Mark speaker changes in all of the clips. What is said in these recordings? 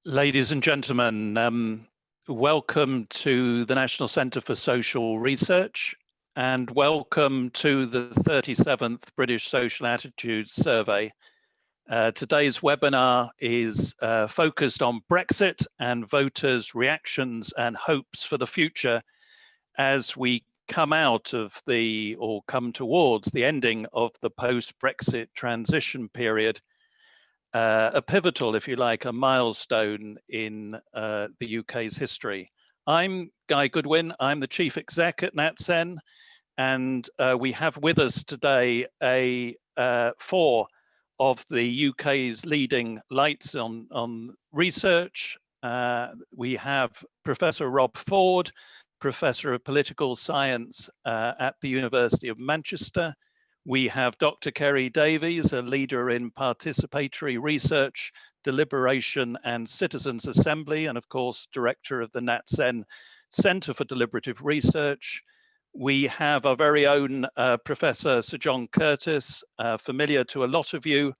Speaker 1: Ladies and gentlemen, welcome to the National Centre for Social Research and welcome to the 37th British Social Attitudes Survey. Today's webinar is focused on Brexit and voters' reactions and hopes for the future as we come out of or come towards the ending of the post-Brexit transition period. A pivotal, if you like, a milestone in the UK's history. I'm Guy Goodwin, I'm the Chief Exec at NatCen, and we have with us today four of the UK's leading lights on research. We have Professor Rob Ford, Professor of Political Science at the University of Manchester. We have Dr. Kerry Davies, a leader in participatory research, deliberation and citizens assembly, and of course, director of the NatCen Centre for Deliberative Research. We have our very own Professor Sir John Curtice, familiar to a lot of you,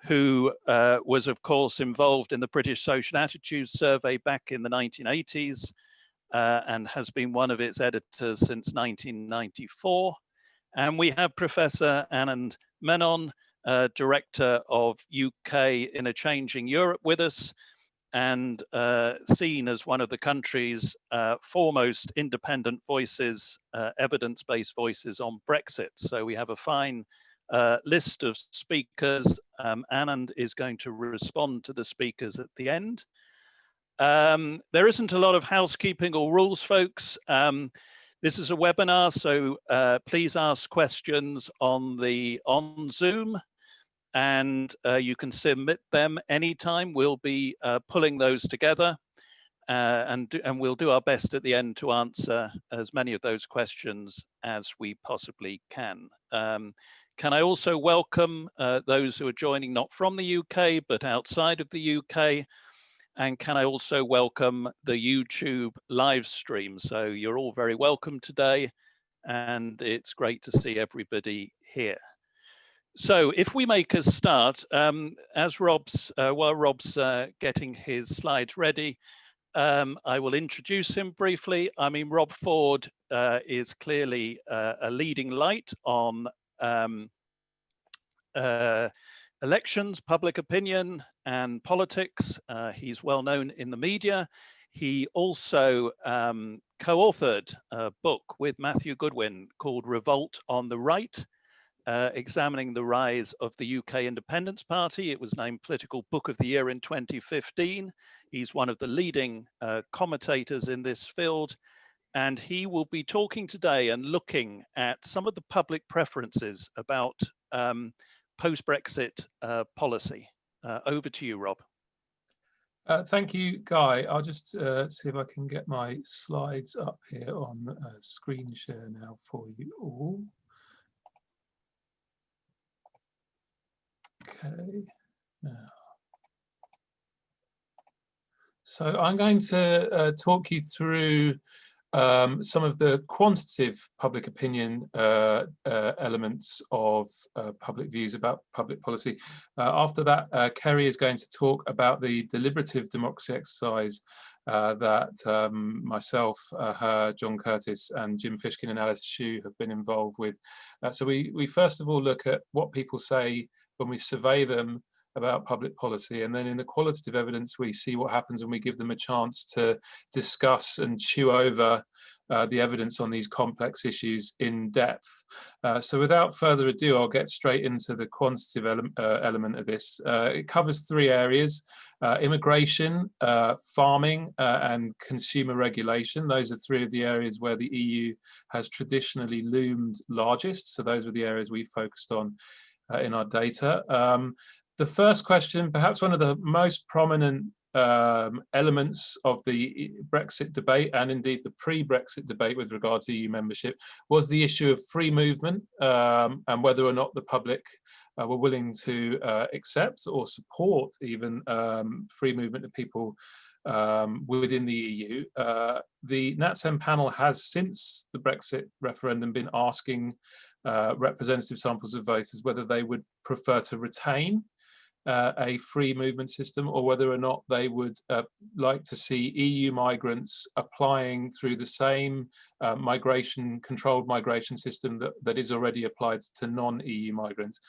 Speaker 1: who was of course involved in the British Social Attitudes Survey back in the 1980s and has been one of its editors since 1994. And we have Professor Anand Menon, Director of UK in a Changing Europe with us, and seen as one of the country's foremost independent voices, evidence-based voices on Brexit. So we have a fine list of speakers. Anand is going to respond to the speakers at the end. There isn't a lot of housekeeping or rules, folks. This is a webinar, so please ask questions on Zoom, and you can submit them anytime. We'll be pulling those together, and we'll do our best at the end to answer as many of those questions as we possibly can. Can I also welcome those who are joining not from the UK but outside of the UK? And can I also welcome the YouTube live stream? So you're all very welcome today, and it's great to see everybody here. So if we make a start, as while Rob's getting his slides ready, I will introduce him briefly. I mean, Rob Ford is clearly a leading light on elections, public opinion, and politics. He's well known in the media. He also co-authored a book with Matthew Goodwin called Revolt on the Right, examining the rise of the UK Independence Party. It was named Political Book of the Year in 2015. He's one of the leading commentators in this field, and he will be talking today and looking at some of the public preferences about post-Brexit policy. Over to you, Rob.
Speaker 2: Thank you, Guy. I'll just see if I can get my slides up here on screen share now for you all. Okay, now. So I'm going to talk you through some of the quantitative public opinion elements of public views about public policy. After that, Kerry is going to talk about the deliberative democracy exercise that myself, her, John Curtice, and Jim Fishkin and Alice Shue have been involved with. So we first of all look at what people say when we survey them about public policy, and then in the qualitative evidence we see what happens when we give them a chance to discuss and chew over the evidence on these complex issues in depth. So without further ado, I'll get straight into the quantitative element of this. It covers three areas: immigration, farming, and consumer regulation. Those are three of the areas where the EU has traditionally loomed largest. So those were the areas we focused on in our data. The first question, perhaps one of the most prominent elements of the Brexit debate, and indeed the pre-Brexit debate with regard to EU membership, was the issue of free movement and whether or not the public were willing to accept or support even free movement of people within the EU. The NatCen panel has, since the Brexit referendum, been asking representative samples of voters whether they would prefer to retain a free movement system, or whether or not they would like to see EU migrants applying through the same controlled migration system that is already applied to non-EU migrants.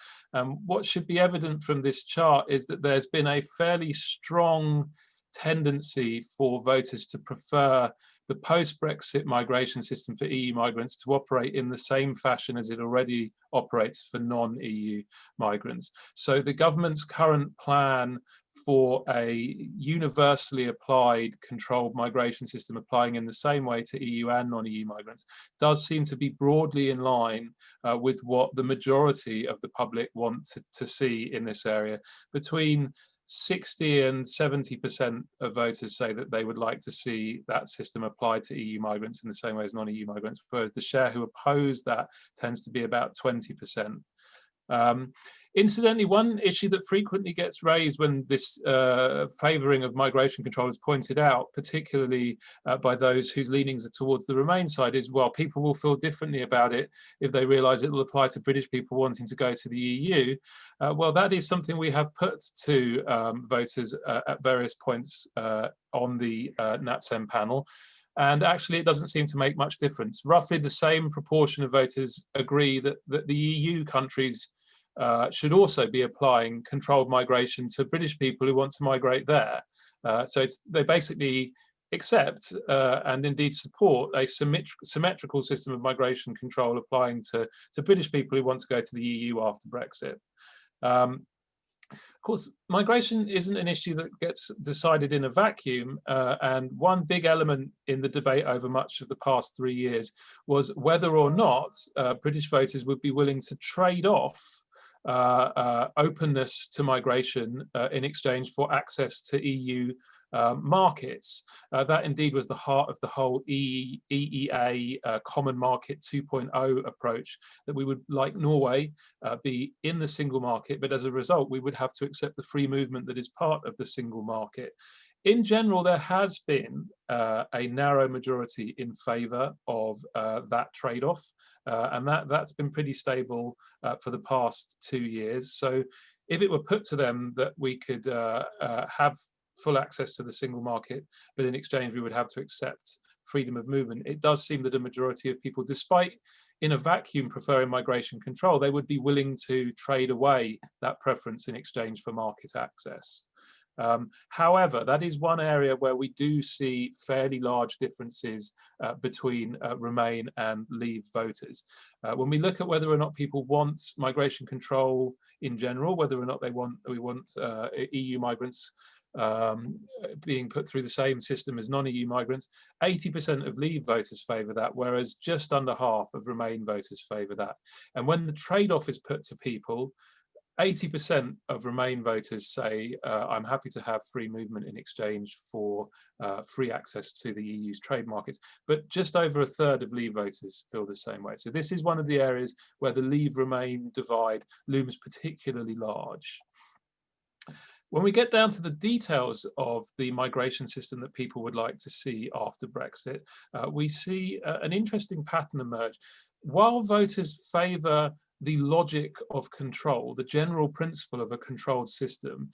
Speaker 2: What should be evident from this chart is that there's been a fairly strong tendency for voters to prefer the post-Brexit migration system for EU migrants to operate in the same fashion as it already operates for non-EU migrants. So the government's current plan for a universally applied controlled migration system applying in the same way to EU and non-EU migrants does seem to be broadly in line with what the majority of the public want to see in this area. Between 60 and 70% of voters say that they would like to see that system applied to EU migrants in the same way as non-EU migrants, whereas the share who oppose that tends to be about 20%. Incidentally, one issue that frequently gets raised when this favouring of migration control is pointed out, particularly by those whose leanings are towards the Remain side, is, well, people will feel differently about it if they realise it will apply to British people wanting to go to the EU. Well, that is something we have put to voters at various points on the NatSem panel. And actually, it doesn't seem to make much difference. Roughly the same proportion of voters agree that the EU countries should also be applying controlled migration to British people who want to migrate there. So they basically accept and indeed support a symmetrical system of migration control applying to British people who want to go to the EU after Brexit. Of course, migration isn't an issue that gets decided in a vacuum, and one big element in the debate over much of the past 3 years was whether or not British voters would be willing to trade off openness to migration in exchange for access to EU markets. That indeed was the heart of the whole EEA Common Market 2.0 approach, that we would, like Norway, be in the single market, but as a result we would have to accept the free movement that is part of the single market. In general, there has been a narrow majority in favour of that trade-off, and that's been pretty stable for the past 2 years. So if it were put to them that we could have full access to the single market, but in exchange we would have to accept freedom of movement, it does seem that a majority of people, despite in a vacuum preferring migration control, they would be willing to trade away that preference in exchange for market access. However, that is one area where we do see fairly large differences between Remain and Leave voters. When we look at whether or not people want migration control in general, whether or not we want EU migrants being put through the same system as non-EU migrants, 80% of Leave voters favour that, whereas just under half of Remain voters favour that. And when the trade-off is put to people, 80% of Remain voters say, I'm happy to have free movement in exchange for free access to the EU's trade markets, but just over a third of Leave voters feel the same way. So this is one of the areas where the Leave-Remain divide looms particularly large. When we get down to the details of the migration system that people would like to see after Brexit, we see an interesting pattern emerge. While voters favour the logic of control, the general principle of a controlled system,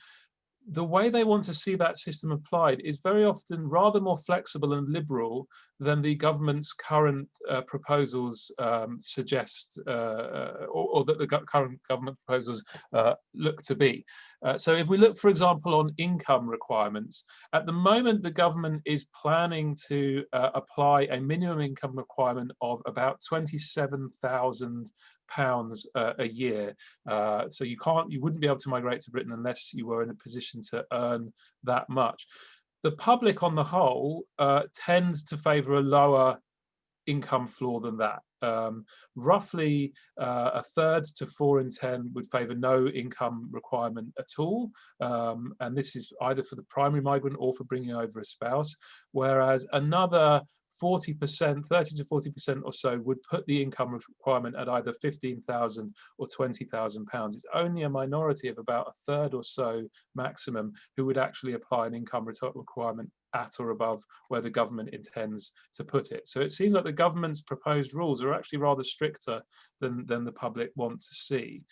Speaker 2: the way they want to see that system applied is very often rather more flexible and liberal than the government's current proposals suggest, or that the current government proposals look to be. So if we look, for example, on income requirements, at the moment the government is planning to apply a minimum income requirement of about £27,000 a year. So you wouldn't be able to migrate to Britain unless you were in a position to earn that much. The public on the whole tends to favour a lower income floor than that. Roughly a third to 4 in 10 would favour no income requirement at all, and this is either for the primary migrant or for bringing over a spouse, whereas another 40%, 30 to 40% or so would put the income requirement at either £15,000 or £20,000. It's only a minority of about a third or so maximum who would actually apply an income requirement at or above where the government intends to put it. So it seems like the government's proposed rules are actually rather stricter than the public want to see.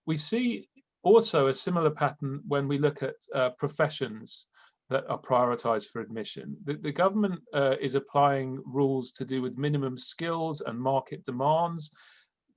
Speaker 2: We see also a similar pattern when we look at professions that are prioritised for admission. The government is applying rules to do with minimum skills and market demands.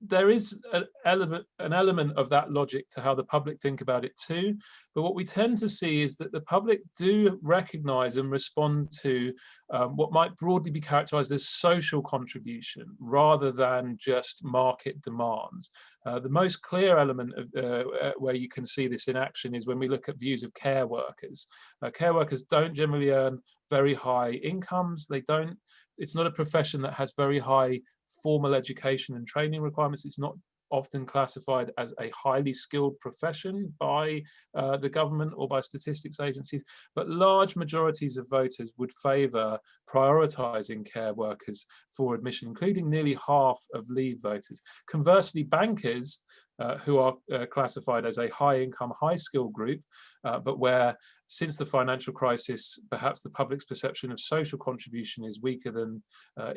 Speaker 2: There is an element of that logic to how the public think about it too, but what we tend to see is that the public do recognise and respond to what might broadly be characterised as social contribution rather than just market demands. The most clear element of where you can see this in action is when we look at views of care workers. Care workers don't generally earn very high incomes. It's not a profession that has very high formal education and training requirements. It's not often classified as a highly skilled profession by the government or by statistics agencies, but large majorities of voters would favour prioritising care workers for admission, including nearly half of Leave voters. Conversely, bankers, who are classified as a high-income, high-skill group, but where, since the financial crisis, perhaps the public's perception of social contribution is weaker than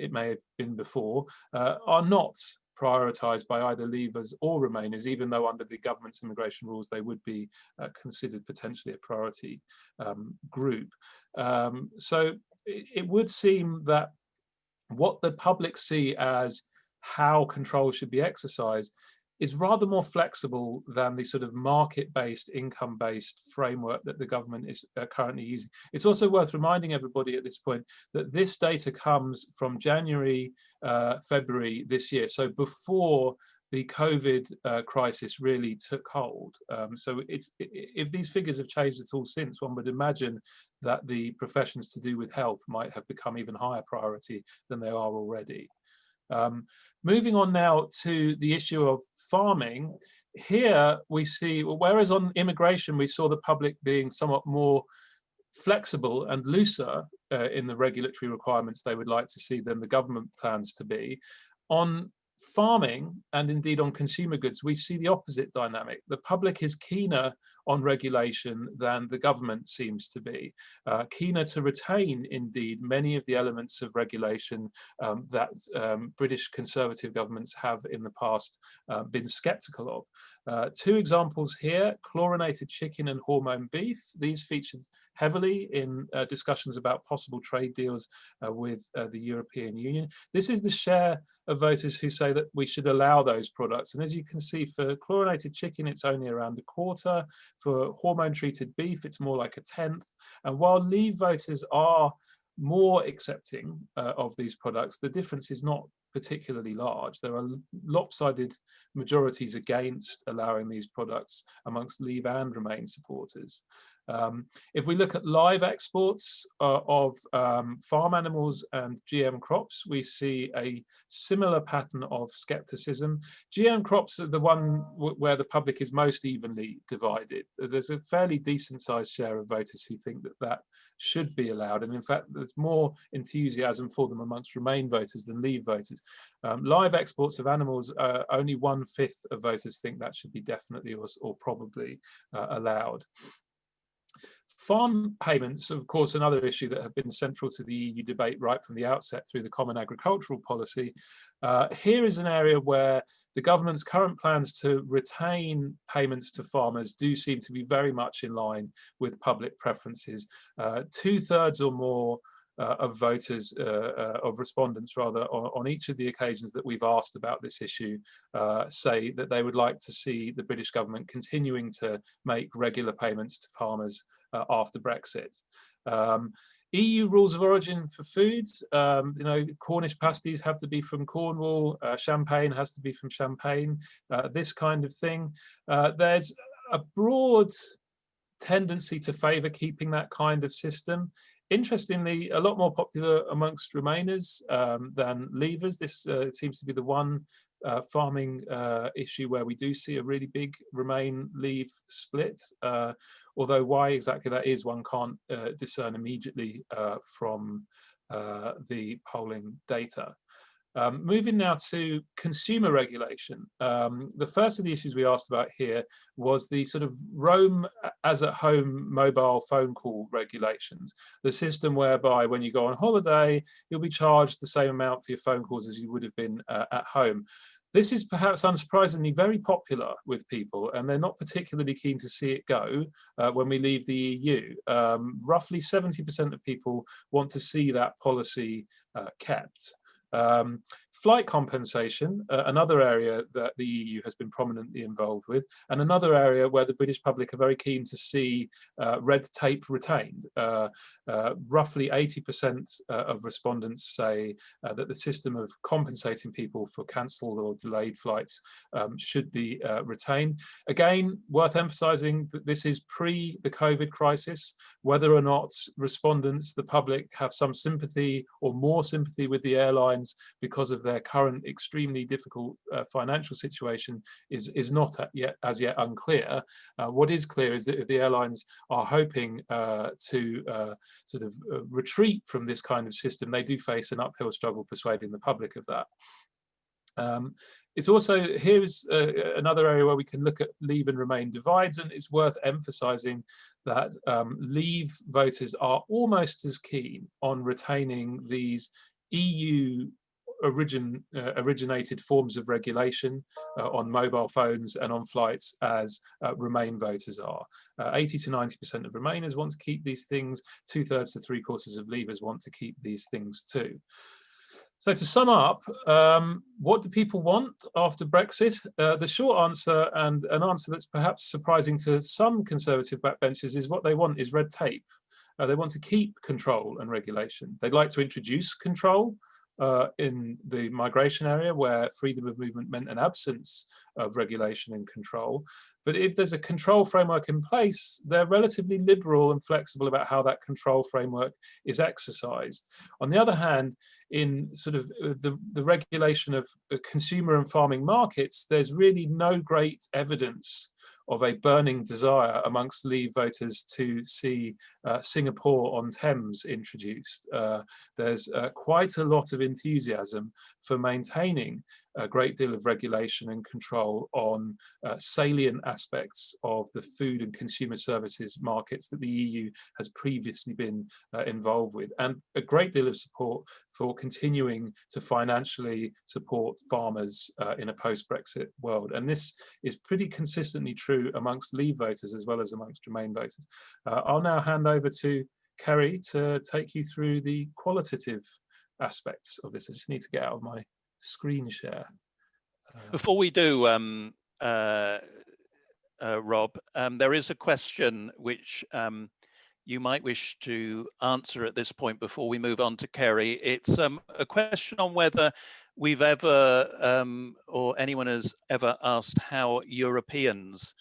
Speaker 2: it may have been before, are not prioritised by either Leavers or Remainers, even though under the government's immigration rules they would be considered potentially a priority group. So it would seem that what the public see as how control should be exercised is rather more flexible than the sort of market-based, income-based framework that the government is currently using. It's also worth reminding everybody at this point that this data comes from January, February this year, so before the COVID crisis really took hold. So if these figures have changed at all since, one would imagine that the professions to do with health might have become even higher priority than they are already. Moving on now to the issue of farming, here we see, whereas on immigration we saw the public being somewhat more flexible and looser in the regulatory requirements they would like to see than the government plans to be, on farming and indeed on consumer goods, we see the opposite dynamic. The public is keener on regulation than the government seems to be, keener to retain indeed many of the elements of regulation that British Conservative governments have in the past been sceptical of. Two examples here: chlorinated chicken and hormone beef. These featured heavily in discussions about possible trade deals with the European Union. This is the share of voters who say that we should allow those products. And as you can see, for chlorinated chicken, it's only around a quarter. For hormone-treated beef, it's more like a tenth. And while Leave voters are more accepting of these products, the difference is not particularly large. There are lopsided majorities against allowing these products amongst Leave and Remain supporters. If we look at live exports of farm animals and GM crops, we see a similar pattern of scepticism. GM crops are the one where the public is most evenly divided. There's a fairly decent sized share of voters who think that that should be allowed, and in fact there's more enthusiasm for them amongst Remain voters than Leave voters. Live exports of animals, only 1/5 of voters think that should be definitely or probably allowed. Farm payments, of course, another issue that have been central to the EU debate right from the outset through the Common Agricultural Policy. Here is an area where the government's current plans to retain payments to farmers do seem to be very much in line with public preferences. 2/3 or more of voters, of respondents rather, on each of the occasions that we've asked about this issue, say that they would like to see the British government continuing to make regular payments to farmers after Brexit. EU rules of origin for food, Cornish pasties have to be from Cornwall, champagne has to be from Champagne, this kind of thing. There's a broad tendency to favour keeping that kind of system. Interestingly, a lot more popular amongst Remainers than Leavers. This seems to be the one farming issue where we do see a really big Remain-Leave split, although why exactly that is, one can't discern immediately from the polling data. Moving now to consumer regulation. The first of the issues we asked about here was the sort of roam as at home mobile phone call regulations. The system whereby when you go on holiday, you'll be charged the same amount for your phone calls as you would have been at home. This is perhaps unsurprisingly very popular with people, and they're not particularly keen to see it go when we leave the EU. Roughly 70% of people want to see that policy kept. Flight compensation, another area that the EU has been prominently involved with, and another area where the British public are very keen to see red tape retained. Roughly 80% of respondents say that the system of compensating people for cancelled or delayed flights should be retained. Again, worth emphasising that this is pre the COVID crisis. Whether or not respondents, the public, have some sympathy or more sympathy with the airlines because of their current extremely difficult financial situation is not as yet unclear. What is clear is that if the airlines are hoping to sort of retreat from this kind of system, they do face an uphill struggle persuading the public of that. It's also, here's another area where we can look at Leave and Remain divides, and it's worth emphasising that Leave voters are almost as keen on retaining these EU originated forms of regulation on mobile phones and on flights as Remain voters are. 80 to 90% of Remainers want to keep these things, 2/3 to 3/4 of Leavers want to keep these things too. So to sum up, what do people want after Brexit? The short answer, and an answer that's perhaps surprising to some Conservative backbenchers, is what they want is red tape. They want to keep control and regulation. They'd like to introduce control in the migration area, where freedom of movement meant an absence of regulation and control. But if there's a control framework in place, they're relatively liberal and flexible about how that control framework is exercised. On the other hand, in sort of the regulation of consumer and farming markets, there's really no great evidence of a burning desire amongst Leave voters to see Singapore-on-Thames introduced. There's quite a lot of enthusiasm for maintaining a great deal of regulation and control on salient aspects of the food and consumer services markets that the EU has previously been involved with, and a great deal of support for continuing to financially support farmers in a post-Brexit world. And this is pretty consistently true amongst Leave voters as well as amongst Remain voters. I'll now hand over to Kerry to take you through the qualitative aspects of this. I just need to get out of my screen share.
Speaker 1: Before we do, Rob, there is a question which you might wish to answer at this point before we move on to Kerry. It's a question on whether we've ever, or anyone has ever asked how Europeans,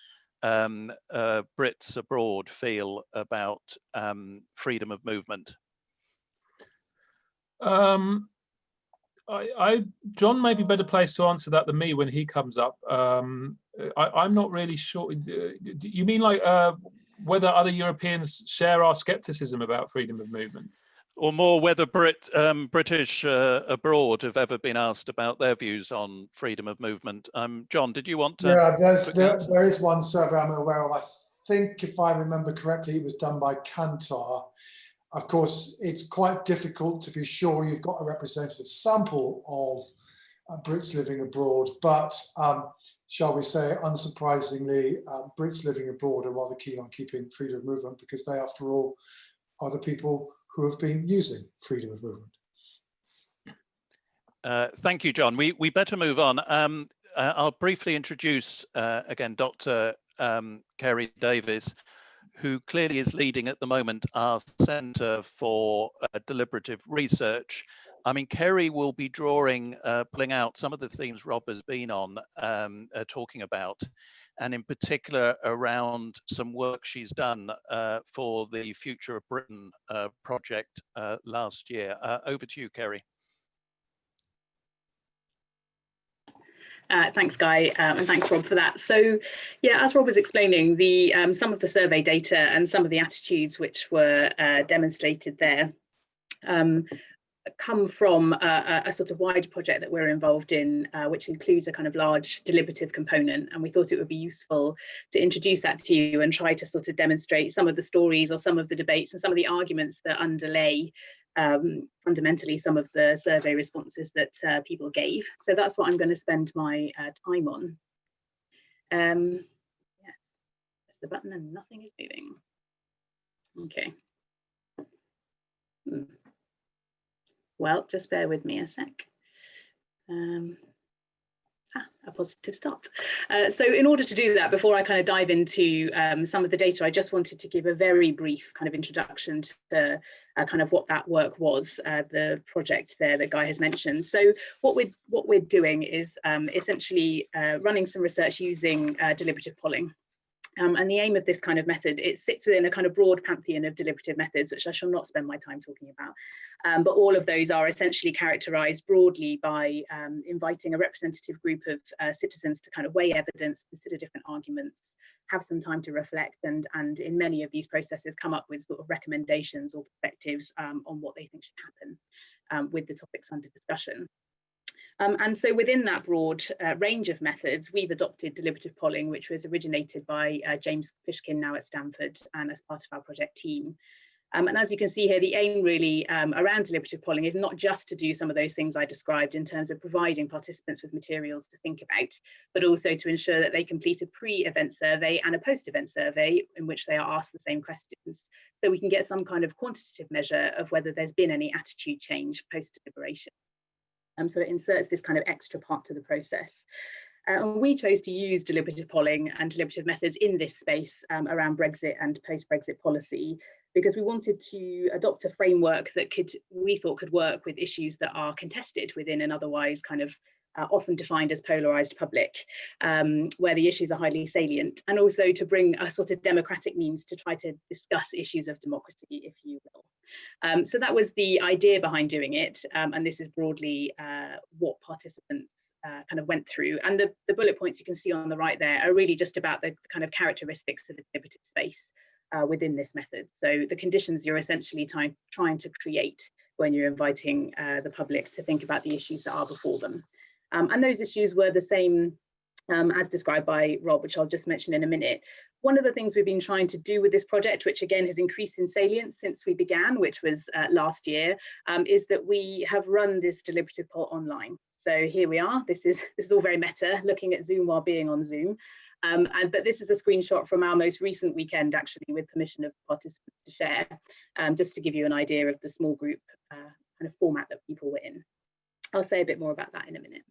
Speaker 1: Brits abroad, feel about freedom of movement.
Speaker 2: John may be better placed to answer that than me when he comes up. I'm not really sure. Do you mean like whether other Europeans share our skepticism about freedom of movement?
Speaker 1: Or more whether British abroad have ever been asked about their views on freedom of movement. John, did you want to?
Speaker 3: Yeah, there is one survey I'm aware of. I think, if I remember correctly, it was done by Kantar. Of course, it's quite difficult to be sure you've got a representative sample of Brits living abroad, but shall we say, unsurprisingly, Brits living abroad are rather keen on keeping freedom of movement because they, after all, are the people who have been using freedom of movement.
Speaker 1: Thank you, John. We better move on. I'll briefly introduce again Dr. Kerry Davies, who clearly is leading at the moment our Centre for Deliberative Research. I mean, Kerry will be pulling out some of the themes Rob has been on, talking about, and in particular around some work she's done for the Future of Britain project last year. Over to you, Kerry.
Speaker 4: Thanks, Guy, and thanks, Rob, for that. So, yeah, as Rob was explaining, some of the survey data and some of the attitudes which were demonstrated there come from a sort of wider project that we're involved in, which includes a kind of large deliberative component. And we thought it would be useful to introduce that to you and try to sort of demonstrate some of the stories or some of the debates and some of the arguments that underlay fundamentally some of the survey responses that people gave. So that's what I'm going to spend my time on. Yes, press the button and nothing is moving. Okay. Well, just bear with me a sec. A positive start. So in order to do that, before I kind of dive into some of the data, I just wanted to give a very brief kind of introduction to the kind of what that work was, the project there that Guy has mentioned. So what we're doing is essentially running some research using deliberative polling. And the aim of this kind of method, it sits within a kind of broad pantheon of deliberative methods, which I shall not spend my time talking about. But all of those are essentially characterized broadly by inviting a representative group of citizens to kind of weigh evidence, consider different arguments, have some time to reflect, and in many of these processes come up with sort of recommendations or perspectives on what they think should happen with the topics under discussion. And so within that broad range of methods, we've adopted deliberative polling, which was originated by James Fishkin, now at Stanford, and as part of our project team. And as you can see here, the aim really around deliberative polling is not just to do some of those things I described in terms of providing participants with materials to think about, but also to ensure that they complete a pre-event survey and a post-event survey in which they are asked the same questions. So we can get some kind of quantitative measure of whether there's been any attitude change post-deliberation. So it inserts this kind of extra part to the process. And we chose to use deliberative polling and deliberative methods in this space around Brexit and post-Brexit policy, because we wanted to adopt a framework that we thought could work with issues that are contested within an otherwise kind of often defined as polarised public, where the issues are highly salient, and also to bring a sort of democratic means to try to discuss issues of democracy, if you will. So that was the idea behind doing it, and this is broadly what participants kind of went through. And the bullet points you can see on the right there are really just about the kind of characteristics of the deliberative space within this method. So the conditions you're essentially trying to create when you're inviting the public to think about the issues that are before them. And those issues were the same as described by Rob, which I'll just mention in a minute. One of the things we've been trying to do with this project, which again has increased in salience since we began, which was last year, is that we have run this deliberative poll online. So here we are. This is all very meta, looking at Zoom while being on Zoom. But this is a screenshot from our most recent weekend, actually, with permission of participants to share, just to give you an idea of the small group kind of format that people were in. I'll say a bit more about that in a minute.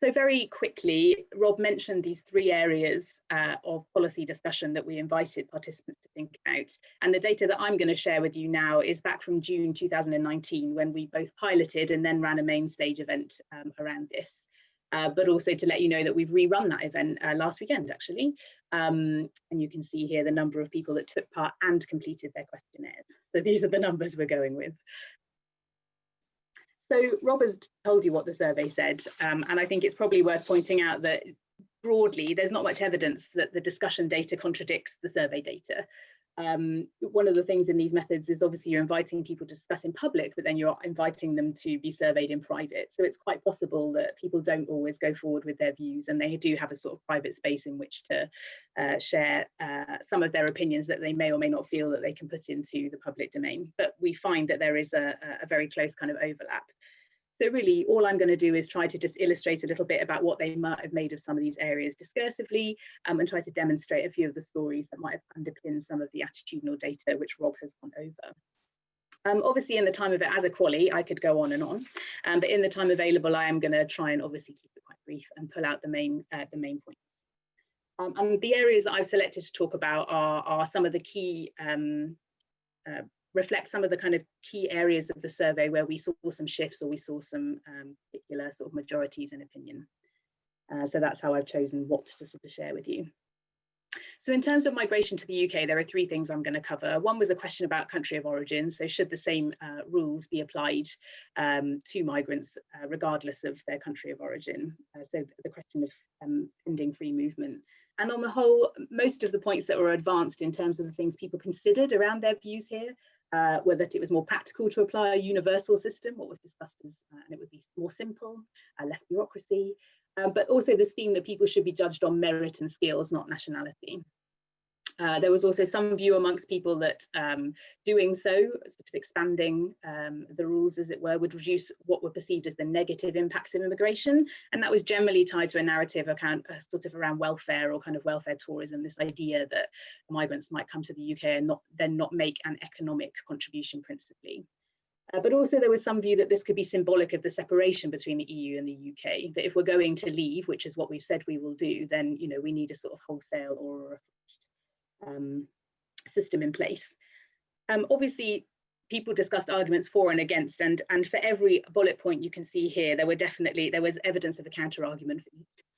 Speaker 4: So very quickly, Rob mentioned these three areas of policy discussion that we invited participants to think about. And the data that I'm going to share with you now is back from June 2019, when we both piloted and then ran a main stage event around this. But also to let you know that we've rerun that event last weekend, actually. And you can see here the number of people that took part and completed their questionnaires. So these are the numbers we're going with. So Rob has told you what the survey said, and I think it's probably worth pointing out that broadly, there's not much evidence that the discussion data contradicts the survey data. One of the things in these methods is obviously you're inviting people to discuss in public, but then you're inviting them to be surveyed in private. So it's quite possible that people don't always go forward with their views, and they do have a sort of private space in which to share some of their opinions that they may or may not feel that they can put into the public domain. But we find that there is a very close kind of overlap. So really, all I'm going to do is try to just illustrate a little bit about what they might have made of some of these areas discursively, and try to demonstrate a few of the stories that might have underpinned some of the attitudinal data which Rob has gone over. Obviously, in the time of it as a quali, I could go on and on, but in the time available, I am going to try and obviously keep it quite brief and pull out the main points. And the areas that I've selected to talk about are some of the key reflect some of the kind of key areas of the survey where we saw some shifts or we saw some particular sort of majorities in opinion. So that's how I've chosen what to sort of share with you. So in terms of migration to the UK, there are three things I'm going to cover. One was a question about country of origin. So should the same rules be applied to migrants regardless of their country of origin? So the question of ending free movement. And on the whole, most of the points that were advanced in terms of the things people considered around their views here were that it was more practical to apply a universal system, what was discussed as, and it would be more simple, less bureaucracy, but also this theme that people should be judged on merit and skills, not nationality. There was also some view amongst people that doing so, sort of expanding the rules, as it were, would reduce what were perceived as the negative impacts of immigration. And that was generally tied to a narrative sort of around welfare or kind of welfare tourism, this idea that migrants might come to the UK and then not make an economic contribution principally. But also there was some view that this could be symbolic of the separation between the EU and the UK, that if we're going to leave, which is what we've said we will do, then we need a sort of wholesale or system in place. Obviously, people discussed arguments for and against, and for every bullet point you can see here, there was evidence of a counter argument.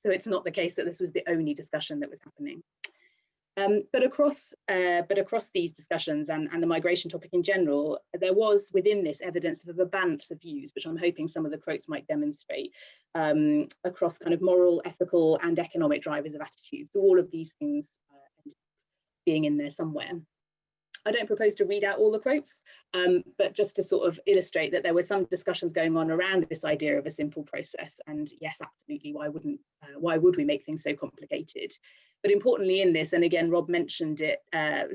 Speaker 4: So it's not the case that this was the only discussion that was happening. But across these discussions and the migration topic in general, there was within this evidence of a balance of views, which I'm hoping some of the quotes might demonstrate, across kind of moral, ethical, and economic drivers of attitudes. So all of these things being in there somewhere. I don't propose to read out all the quotes, but just to sort of illustrate that there were some discussions going on around this idea of a simple process. And yes, absolutely, why would we make things so complicated? But importantly in this, and again, Rob mentioned it,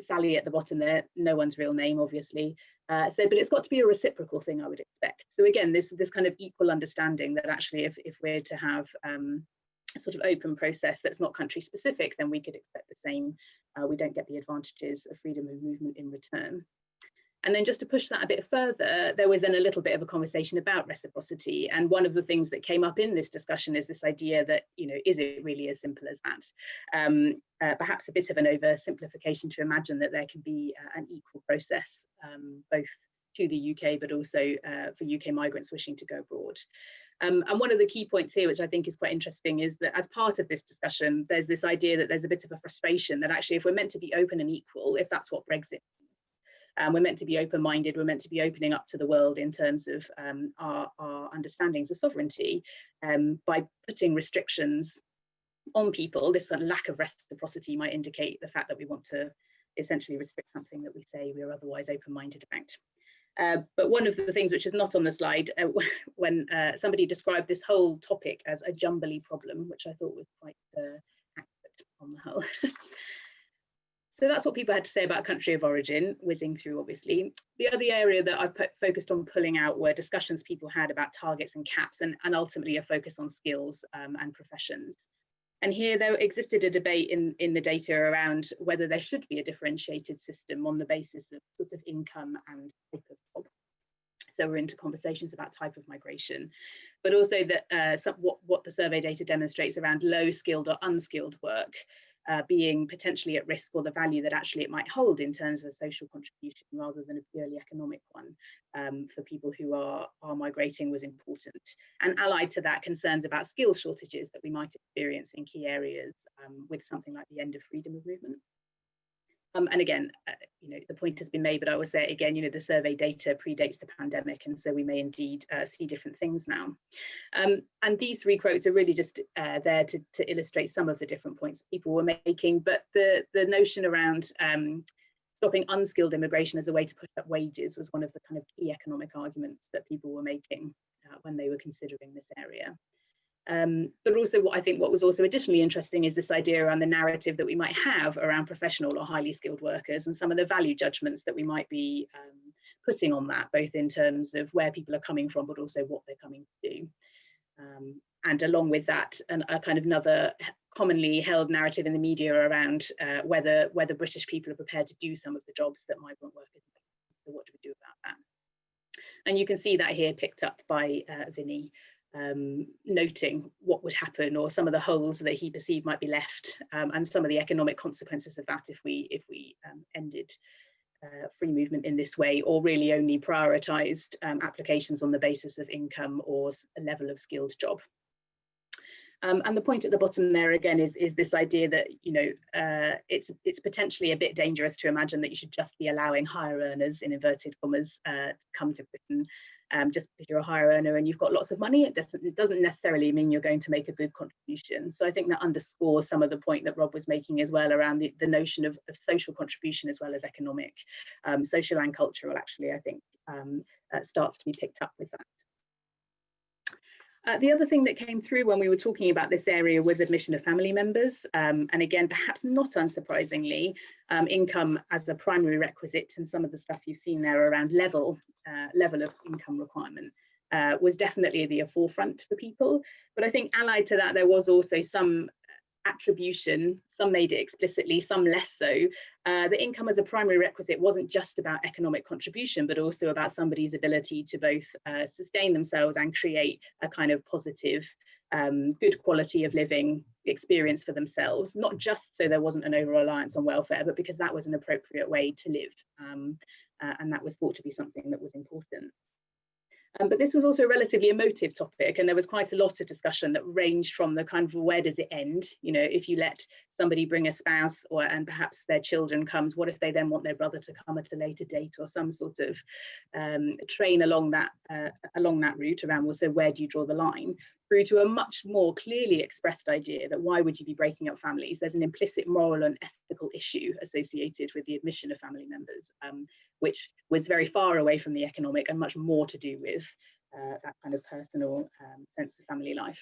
Speaker 4: Sally at the bottom there, no one's real name, obviously. But it's got to be a reciprocal thing, I would expect. So again, this kind of equal understanding that actually if we're to have a sort of open process that's not country specific, then we could expect the same. We don't get the advantages of freedom of movement in return. And then just to push that a bit further, there was then a little bit of a conversation about reciprocity. And one of the things that came up in this discussion is this idea that, is it really as simple as that? Perhaps a bit of an oversimplification to imagine that there can be an equal process, both to the UK, but also for UK migrants wishing to go abroad. And one of the key points here, which I think is quite interesting, is that as part of this discussion, there's this idea that there's a bit of a frustration that actually if we're meant to be open and equal, if that's what Brexit means, we're meant to be open-minded, we're meant to be opening up to the world in terms of our understandings of sovereignty, by putting restrictions on people, this sort of lack of reciprocity might indicate the fact that we want to essentially restrict something that we say we're otherwise open-minded about. But one of the things which is not on the slide, when somebody described this whole topic as a jumbly problem, which I thought was quite accurate on the whole. So that's what people had to say about country of origin, whizzing through obviously. The other area that I've focused on pulling out were discussions people had about targets and caps, and ultimately a focus on skills and professions. And here there existed a debate in the data around whether there should be a differentiated system on the basis of sort of income and type of job. So we're into conversations about type of migration, but also that what the survey data demonstrates around low skilled or unskilled work being potentially at risk, or the value that actually it might hold in terms of a social contribution rather than a purely economic one for people who are migrating was important. And allied to that, concerns about skills shortages that we might experience in key areas with something like the end of freedom of movement. And again, the point has been made, but I will say it again, the survey data predates the pandemic, and so we may indeed see different things now. And these three quotes are really just there to illustrate some of the different points people were making, but the notion around stopping unskilled immigration as a way to push up wages was one of the kind of key economic arguments that people were making when they were considering this area. But also what was also additionally interesting is this idea around the narrative that we might have around professional or highly skilled workers, and some of the value judgments that we might be putting on that, both in terms of where people are coming from, but also what they're coming to do. And along with that, a kind of another commonly held narrative in the media around whether British people are prepared to do some of the jobs that migrant workers do. So what do we do about that? And you can see that here picked up by Vinny. Noting what would happen, or some of the holes that he perceived might be left, and some of the economic consequences of that if we ended free movement in this way, or really only prioritised applications on the basis of income or a level of skilled job. And the point at the bottom there again is this idea that it's potentially a bit dangerous to imagine that you should just be allowing higher earners, in inverted commas, to come to Britain. Just because you're a higher earner and you've got lots of money, it doesn't necessarily mean you're going to make a good contribution. So I think that underscores some of the point that Rob was making as well around the notion of social contribution as well as economic. Social and cultural actually, I think, starts to be picked up with that. The other thing that came through when we were talking about this area was admission of family members. And again, perhaps not unsurprisingly, income as a primary requisite, and some of the stuff you've seen there around level of income requirement was definitely at the forefront for people. But I think allied to that, there was also some attribution, some made it explicitly, some less so. The income as a primary requisite wasn't just about economic contribution, but also about somebody's ability to both sustain themselves and create a kind of positive, good quality of living experience for themselves, not just so there wasn't an over-reliance on welfare, but because that was an appropriate way to live. And that was thought to be something that was important. But this was also a relatively emotive topic, and there was quite a lot of discussion that ranged from the kind of where does it end? You know, if you let somebody bring a spouse and perhaps their children comes, what if they then want their brother to come at a later date, or some sort of train along that route around, well, so where do you draw the line? Through to a much more clearly expressed idea that why would you be breaking up families? There's an implicit moral and ethical issue associated with the admission of family members, which was very far away from the economic and much more to do with that kind of personal sense of family life.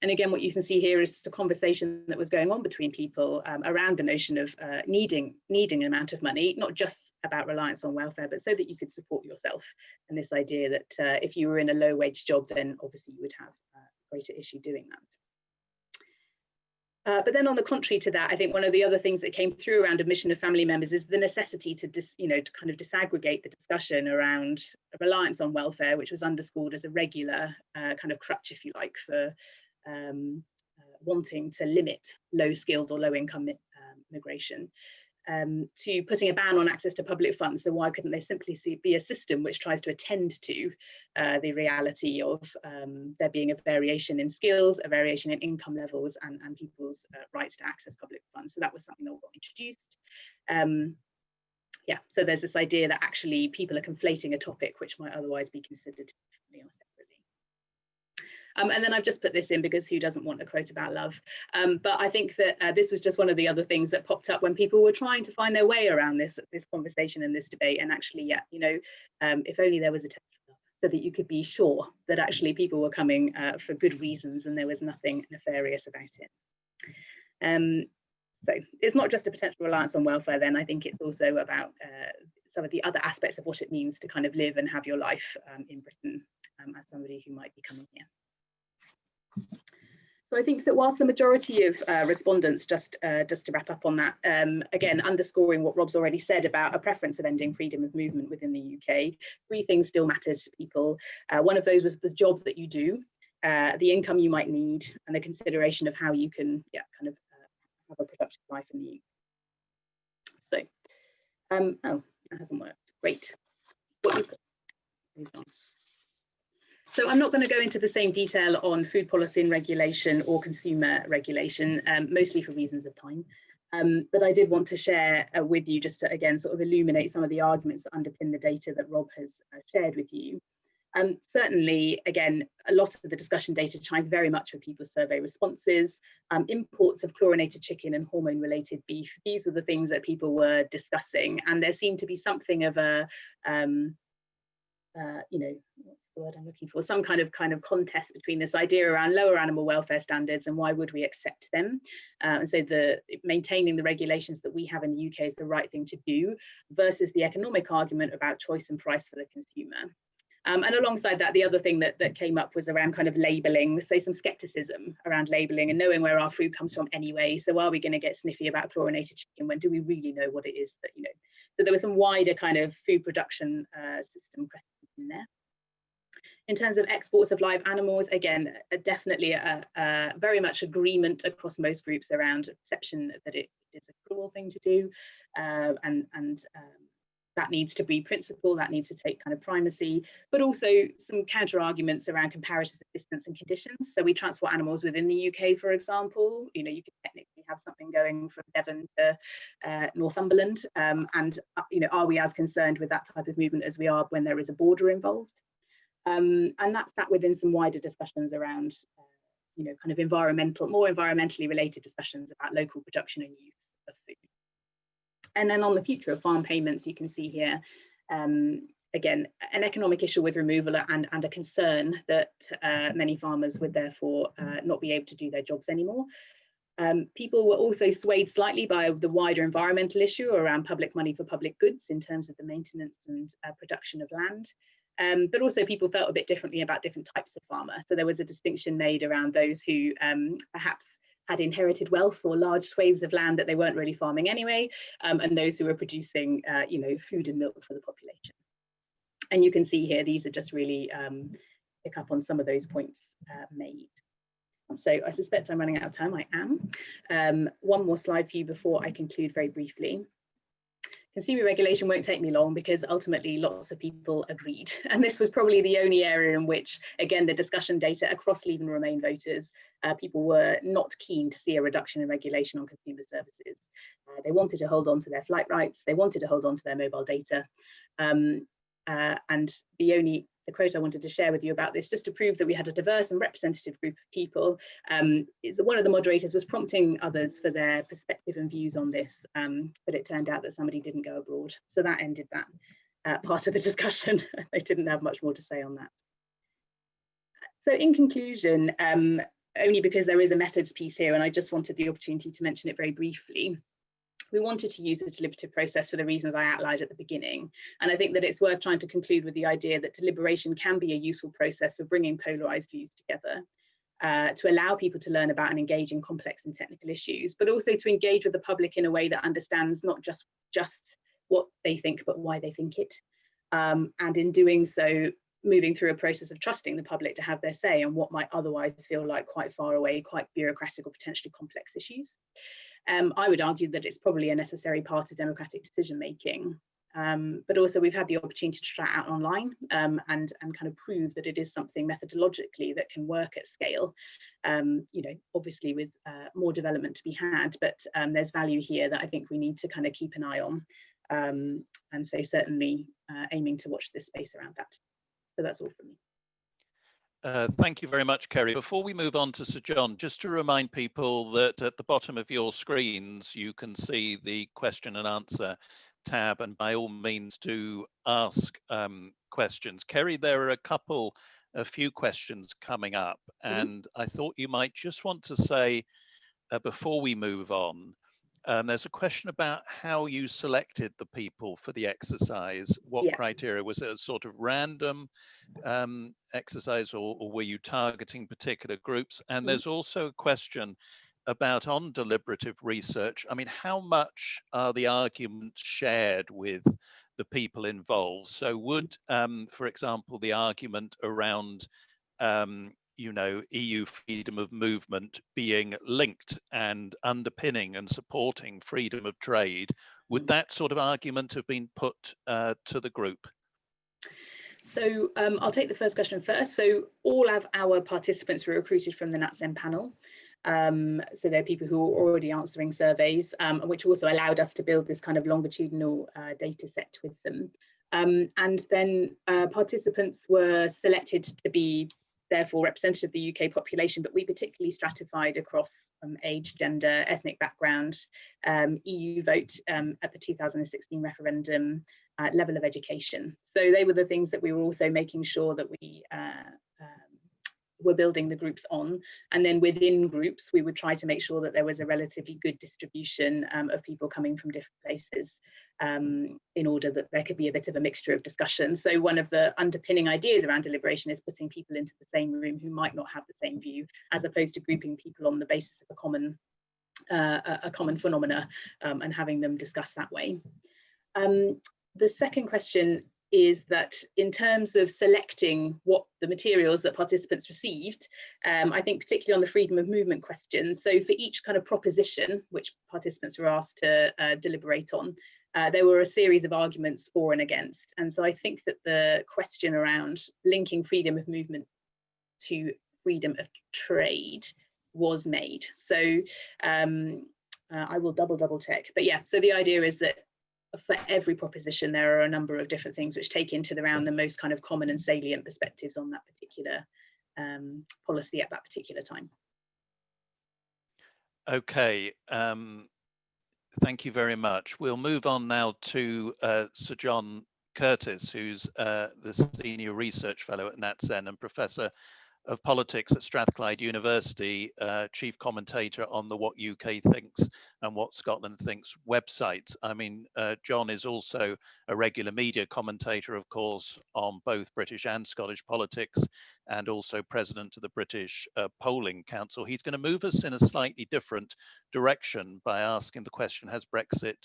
Speaker 4: And again, what you can see here is just a conversation that was going on between people around the notion of needing an amount of money, not just about reliance on welfare, but so that you could support yourself. And this idea that if you were in a low wage job, then obviously you would have a greater issue doing that. But then on the contrary to that, I think one of the other things that came through around admission of family members is the necessity to kind of disaggregate the discussion around reliance on welfare, which was underscored as a regular kind of crutch, if you like, for wanting to limit low-skilled or low-income migration, to putting a ban on access to public funds. So why couldn't they simply be a system which tries to attend to the reality of there being a variation in skills, a variation in income levels, and people's rights to access public funds? So that was something that got introduced. Yeah, so there's this idea that actually people are conflating a topic which might otherwise be considered differently or separately. And then I've just put this in because who doesn't want a quote about love? But I think that this was just one of the other things that popped up when people were trying to find their way around this conversation and this debate. And actually, yeah, you know, if only there was a test for love, so that you could be sure that actually people were coming for good reasons and there was nothing nefarious about it. So it's not just a potential reliance on welfare then. I think it's also about some of the other aspects of what it means to kind of live and have your life in Britain as somebody who might be coming here. So I think that whilst the majority of respondents, just to wrap up on that, again, underscoring what Rob's already said about a preference of ending freedom of movement within the UK, three things still mattered to people. One of those was the job that you do, the income you might need, and the consideration of how you can kind of have a productive life in the UK. So, oh, that hasn't worked. Great. What you put? So I'm not going to go into the same detail on food policy and regulation or consumer regulation, mostly for reasons of time. But I did want to share with you, just to again sort of illuminate some of the arguments that underpin the data that Rob has shared with you. Certainly, again, a lot of the discussion data chimes very much with people's survey responses. Imports of chlorinated chicken and hormone-related beef, these were the things that people were discussing, and there seemed to be something of a, you know, what's the word I'm looking for? Some kind of contest between this idea around lower animal welfare standards and why would we accept them? And so maintaining the regulations that we have in the UK is the right thing to do, versus the economic argument about choice and price for the consumer. And alongside that, the other thing that came up was around kind of labelling, so some skepticism around labelling and knowing where our food comes from anyway. So are we going to get sniffy about chlorinated chicken when do we really know what it is that, you know? So there was some wider kind of food production system questions in there. In terms of exports of live animals, again, definitely very much agreement across most groups around perception that it is a cruel thing to do, and that needs to be principle, that needs to take kind of primacy, but also some counter arguments around comparative distance and conditions. So we transport animals within the UK, for example, you know, you could technically have something going from Devon to Northumberland, and you know, are we as concerned with that type of movement as we are when there is a border involved? And that's sat within some wider discussions around, you know, kind of more environmentally related discussions about local production and use of food. And then on the future of farm payments, you can see here, again, an economic issue with removal and a concern that many farmers would therefore not be able to do their jobs anymore. People were also swayed slightly by the wider environmental issue around public money for public goods in terms of the maintenance and production of land. But also people felt a bit differently about different types of farmer. So there was a distinction made around those who perhaps had inherited wealth or large swathes of land that they weren't really farming anyway, and those who were producing food and milk for the population. And you can see here, these are just really pick up on some of those points made. So I suspect I'm running out of time. I am. One more slide for you before I conclude very briefly. Consumer regulation won't take me long because ultimately lots of people agreed. And this was probably the only area in which, again, the discussion data across Leave and Remain voters, people were not keen to see a reduction in regulation on consumer services. They wanted to hold on to their flight rights. They wanted to hold on to their mobile data. And the quote I wanted to share with you about this, just to prove that we had a diverse and representative group of people, is that one of the moderators was prompting others for their perspective and views on this, but it turned out that somebody didn't go abroad. So that ended that part of the discussion. They didn't have much more to say on that. So in conclusion, only because there is a methods piece here, and I just wanted the opportunity to mention it very briefly. We wanted to use the deliberative process for the reasons I outlined at the beginning. And I think that it's worth trying to conclude with the idea that deliberation can be a useful process for bringing polarized views together, to allow people to learn about and engage in complex and technical issues, but also to engage with the public in a way that understands not just what they think, but why they think it. And in doing so, moving through a process of trusting the public to have their say on what might otherwise feel like quite far away, quite bureaucratic or potentially complex issues. I would argue that it's probably a necessary part of democratic decision making, but also we've had the opportunity to try it out online and kind of prove that it is something methodologically that can work at scale. Obviously with more development to be had, but there's value here that I think we need to kind of keep an eye on, and so certainly aiming to watch this space around that. So that's all from me.
Speaker 1: Thank you very much, Kerry. Before we move on to Sir John, just to remind people that at the bottom of your screens, you can see the question and answer tab, and by all means do ask questions. Kerry, there are a few questions coming up, and I thought you might just want to say, before we move on, there's a question about how you selected the people for the exercise. What criteria? Was it a sort of random exercise, or were you targeting particular groups? And there's also a question about on deliberative research. I mean, how much are the arguments shared with the people involved? So would, for example, the argument around EU freedom of movement being linked and underpinning and supporting freedom of trade, would that sort of argument have been put to the group?
Speaker 4: So I'll take the first question first. So all of our participants were recruited from the NatSem panel. So they're people who are already answering surveys, which also allowed us to build this kind of longitudinal data set with them. And then participants were selected to be therefore representative of the UK population, but we particularly stratified across age, gender, ethnic background, EU vote at the 2016 referendum, level of education. So they were the things that we were also making sure that we were building the groups on. And then within groups, we would try to make sure that there was a relatively good distribution of people coming from different places, in order that there could be a bit of a mixture of discussion. So one of the underpinning ideas around deliberation is putting people into the same room who might not have the same view, as opposed to grouping people on the basis of a common phenomena, and having them discuss that way. The second question is that in terms of selecting what the materials that participants received, I think particularly on the freedom of movement question, so for each kind of proposition which participants were asked to deliberate on, there were a series of arguments for and against. And so I think that the question around linking freedom of movement to freedom of trade was made. So I will double check. But yeah, so the idea is that for every proposition, there are a number of different things which take into the most kind of common and salient perspectives on that particular policy at that particular time.
Speaker 1: Okay. Thank you very much. We'll move on now to Sir John Curtis, who's the Senior Research Fellow at NatZen and Professor of Politics at Strathclyde University, chief commentator on the What UK Thinks and What Scotland Thinks website. I mean, John is also a regular media commentator, of course, on both British and Scottish politics, and also president of the British Polling Council. He's going to move us in a slightly different direction by asking the question, has Brexit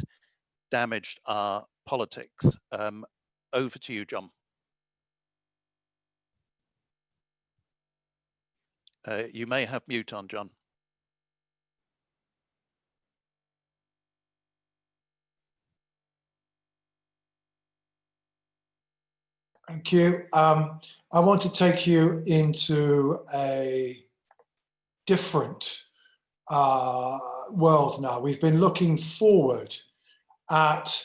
Speaker 1: damaged our politics? Over to you, John. You may have mute on, John.
Speaker 3: Thank you. I want to take you into a different world now. We've been looking forward at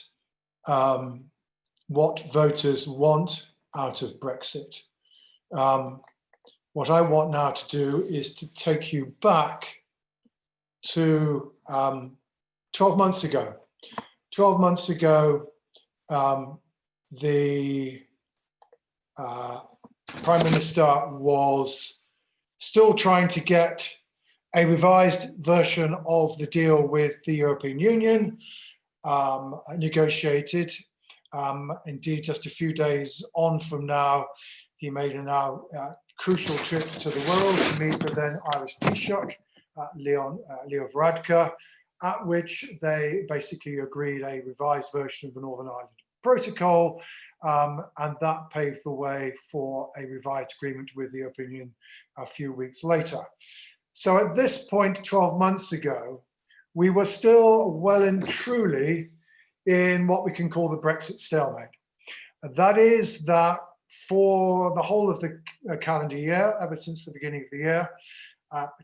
Speaker 3: what voters want out of Brexit. What I want now to do is to take you back to 12 months ago. 12 months ago, the Prime Minister was still trying to get a revised version of the deal with the European Union negotiated. Indeed, just a few days on from now, he made a now crucial trip to the world to meet the then Irish Taoiseach, Leo Varadkar, at which they basically agreed a revised version of the Northern Ireland Protocol, and that paved the way for a revised agreement with the European Union a few weeks later. So at this point, 12 months ago, we were still well and truly in what we can call the Brexit stalemate. That is that for the whole of the calendar year, ever since the beginning of the year,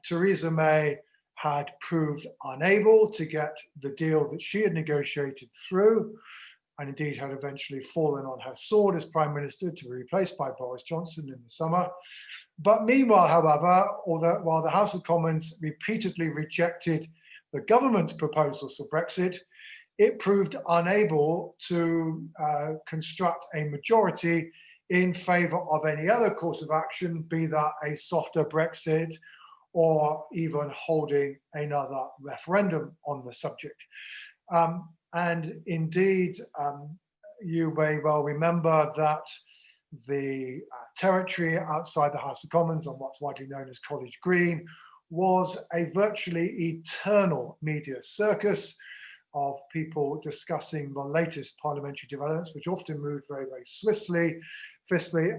Speaker 3: Theresa May had proved unable to get the deal that she had negotiated through, and indeed had eventually fallen on her sword as Prime Minister to be replaced by Boris Johnson in the summer. But meanwhile, however, while the House of Commons repeatedly rejected the government's proposals for Brexit, it proved unable to construct a majority in favour of any other course of action, be that a softer Brexit or even holding another referendum on the subject. And indeed, you may well remember that the territory outside the House of Commons on what's widely known as College Green was a virtually eternal media circus of people discussing the latest parliamentary developments, which often moved very, very swiftly,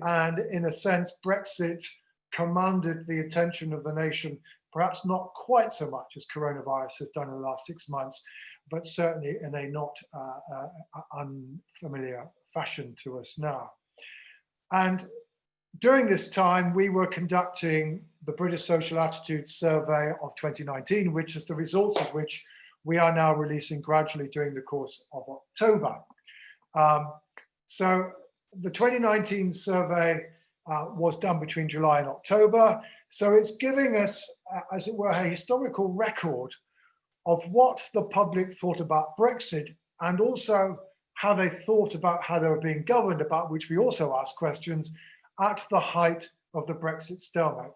Speaker 3: and in a sense, Brexit commanded the attention of the nation, perhaps not quite so much as coronavirus has done in the last 6 months, but certainly in a not unfamiliar fashion to us now. And during this time, we were conducting the British Social Attitudes Survey of 2019, which is the results of which we are now releasing gradually during the course of October. So the 2019 survey was done between July and October. So it's giving us, as it were, a historical record of what the public thought about Brexit, and also how they thought about how they were being governed, about which we also asked questions at the height of the Brexit stalemate,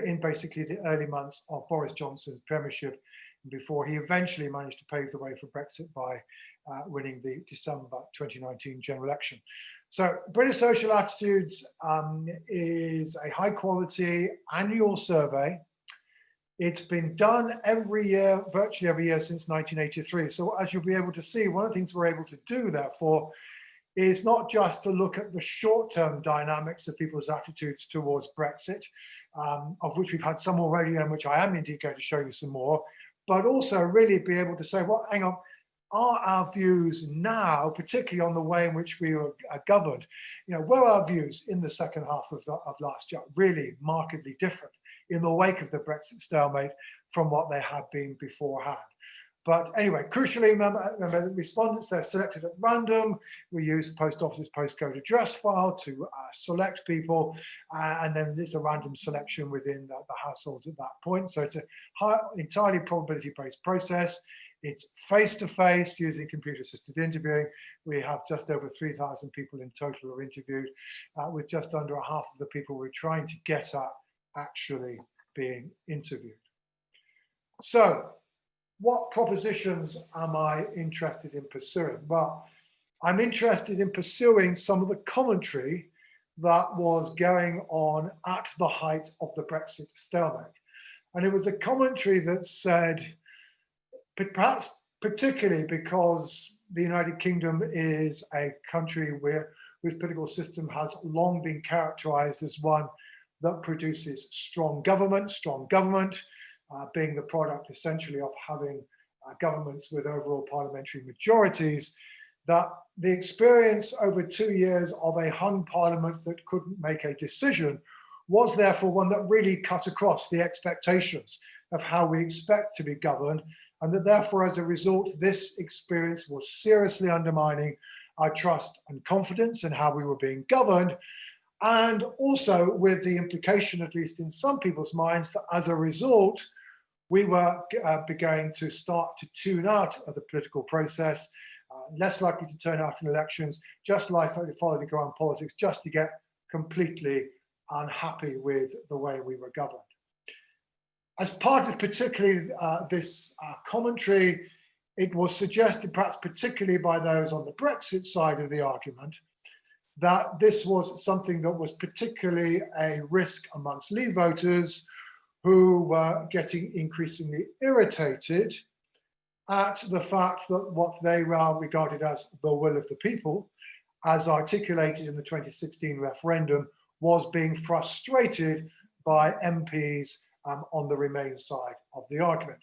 Speaker 3: in basically the early months of Boris Johnson's premiership, before he eventually managed to pave the way for Brexit by winning the December 2019 general election. So British Social Attitudes is a high quality annual survey. It's been done every year, virtually every year since 1983. So as you'll be able to see, one of the things we're able to do, therefore, is not just to look at the short-term dynamics of people's attitudes towards Brexit, of which we've had some already, and which I am indeed going to show you some more, but also really be able to say, well, hang on, are our views now, particularly on the way in which we were governed, were our views in the second half of last year really markedly different in the wake of the Brexit stalemate from what they had been beforehand? But anyway, crucially, remember the respondents, they're selected at random. We use the Post Office postcode address file to select people, and then there's a random selection within the households at that point. So it's a entirely probability-based process. It's face-to-face using computer-assisted interviewing. We have just over 3,000 people in total are interviewed, with just under half of the people we're trying to get at actually being interviewed. So, what propositions am I interested in pursuing? Well, I'm interested in pursuing some of the commentary that was going on at the height of the Brexit stalemate. And it was a commentary that said, perhaps particularly because the United Kingdom is a country whose political system has long been characterized as one that produces strong government being the product essentially of having governments with overall parliamentary majorities, that the experience over 2 years of a hung parliament that couldn't make a decision was therefore one that really cut across the expectations of how we expect to be governed, and that therefore as a result this experience was seriously undermining our trust and confidence in how we were being governed, and also with the implication, at least in some people's minds, that as a result we were going to start to tune out of the political process, less likely to turn out in elections, just likely to follow the ground politics, just to get completely unhappy with the way we were governed. As part of particularly this commentary, it was suggested, perhaps particularly by those on the Brexit side of the argument, that this was something that was particularly a risk amongst Leave voters who were getting increasingly irritated at the fact that what they regarded as the will of the people, as articulated in the 2016 referendum, was being frustrated by MPs on the Remain side of the argument.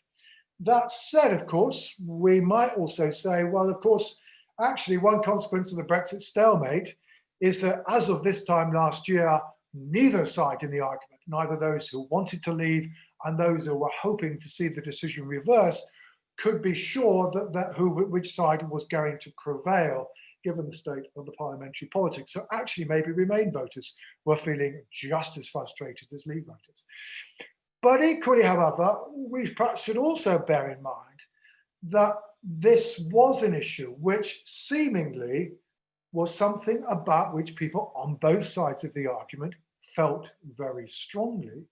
Speaker 3: That said, of course, we might also say, well, of course, actually one consequence of the Brexit stalemate is that as of this time last year, neither side in the argument, neither those who wanted to leave and those who were hoping to see the decision reversed, could be sure that which side was going to prevail given the state of the parliamentary politics. So actually maybe Remain voters were feeling just as frustrated as Leave voters. But equally, however, we perhaps should also bear in mind that this was an issue which seemingly was something about which people on both sides of the argument felt very strongly.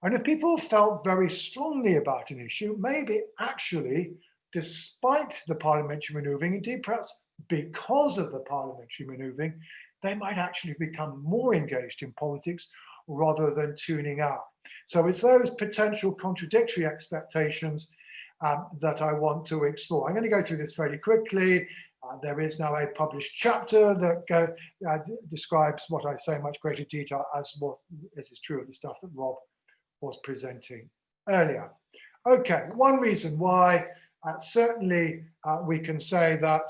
Speaker 3: And if people felt very strongly about an issue, maybe actually, despite the parliamentary manoeuvring, indeed perhaps because of the parliamentary manoeuvring, they might actually become more engaged in politics rather than tuning out. So it's those potential contradictory expectations that I want to explore. I'm going to go through this fairly quickly. There is now a published chapter that describes what I say in much greater detail as is true of the stuff that Rob was presenting earlier. Okay, one reason why certainly we can say that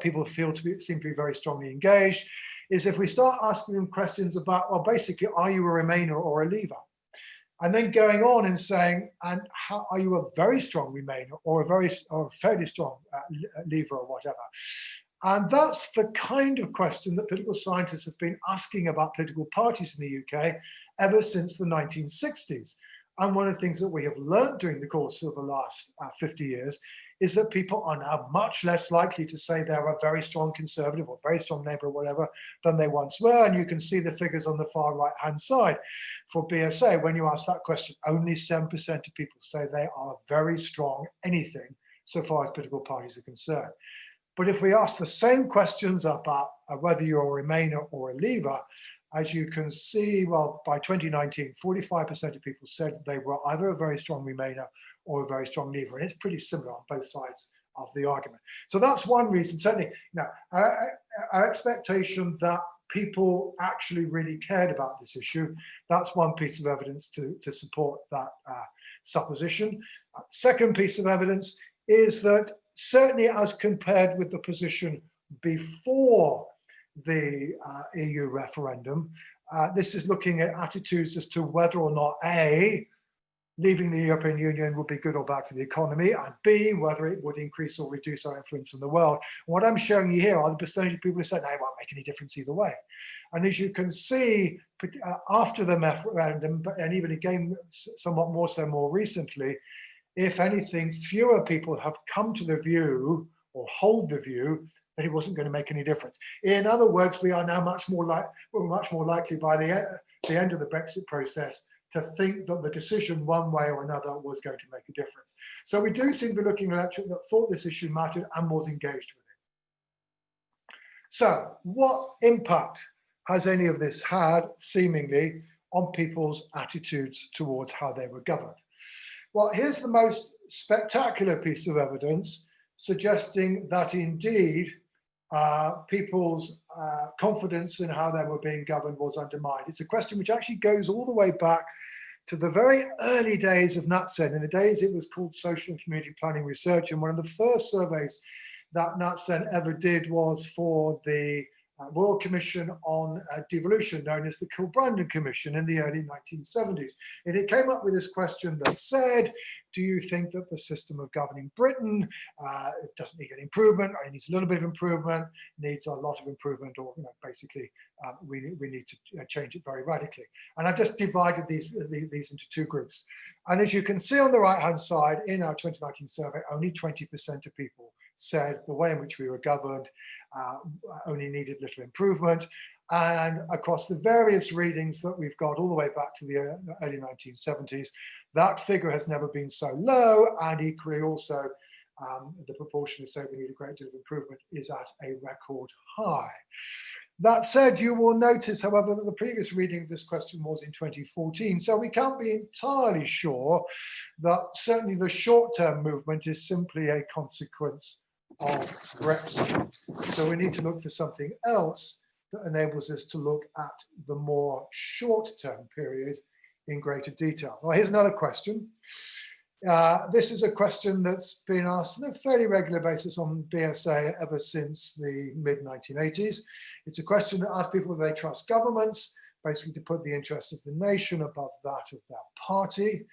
Speaker 3: people seem to be very strongly engaged is if we start asking them questions about, well, basically, are you a Remainer or a Leaver? And then going on and saying, and how are you a very strong Remainer or a fairly strong Leaver or whatever? And that's the kind of question that political scientists have been asking about political parties in the UK ever since the 1960s. And one of the things that we have learned during the course of the last 50 years is that people are now much less likely to say they're a very strong Conservative or very strong Labour or whatever than they once were. And you can see the figures on the far right-hand side. For BSA, when you ask that question, only 7% of people say they are very strong anything so far as political parties are concerned. But if we ask the same questions about whether you're a Remainer or a Leaver, as you can see, well, by 2019, 45% of people said they were either a very strong Remainer or a very strong Leaver, and it's pretty similar on both sides of the argument. So that's one reason, certainly, our expectation that people actually really cared about this issue, that's one piece of evidence to support that supposition. Second piece of evidence is that certainly as compared with the position before the EU referendum, this is looking at attitudes as to whether or not A, leaving the European Union would be good or bad for the economy, and B, whether it would increase or reduce our influence in the world. And what I'm showing you here are the percentage of people who said, no, it won't make any difference either way. And as you can see, after the referendum, and even again, somewhat more so more recently, if anything, fewer people have come to the view or hold the view that it wasn't going to make any difference. In other words, we are now much more likely by the end of the Brexit process to think that the decision one way or another was going to make a difference. So we do seem to be looking at an electorate that thought this issue mattered and was engaged with it. So what impact has any of this had, seemingly, on people's attitudes towards how they were governed? Well, here's the most spectacular piece of evidence suggesting that indeed people's confidence in how they were being governed was undermined. It's a question which actually goes all the way back to the very early days of NatCen. In the days it was called Social and Community Planning Research, and one of the first surveys that NatCen ever did was for the Royal Commission on Devolution, known as the Kilbrandon Commission, in the early 1970s. And it came up with this question that said, do you think that the system of governing Britain doesn't need an improvement, or it needs a little bit of improvement, needs a lot of improvement, or basically we need to change it very radically? And I've just divided these into two groups. And as you can see on the right-hand side, in our 2019 survey, only 20% of people said the way in which we were governed only needed little improvement. And across the various readings that we've got all the way back to the early 1970s, that figure has never been so low, and equally also the proportion who say we need a great deal of improvement is at a record high. That said, you will notice, however, that the previous reading of this question was in 2014, so we can't be entirely sure that certainly the short-term movement is simply a consequence of Brexit. So we need to look for something else that enables us to look at the more short-term period in greater detail. Well, here's another question. This is a question that's been asked on a fairly regular basis on BSA ever since the mid-1980s. It's a question that asks people if they trust governments, basically to put the interests of the nation above that of their party.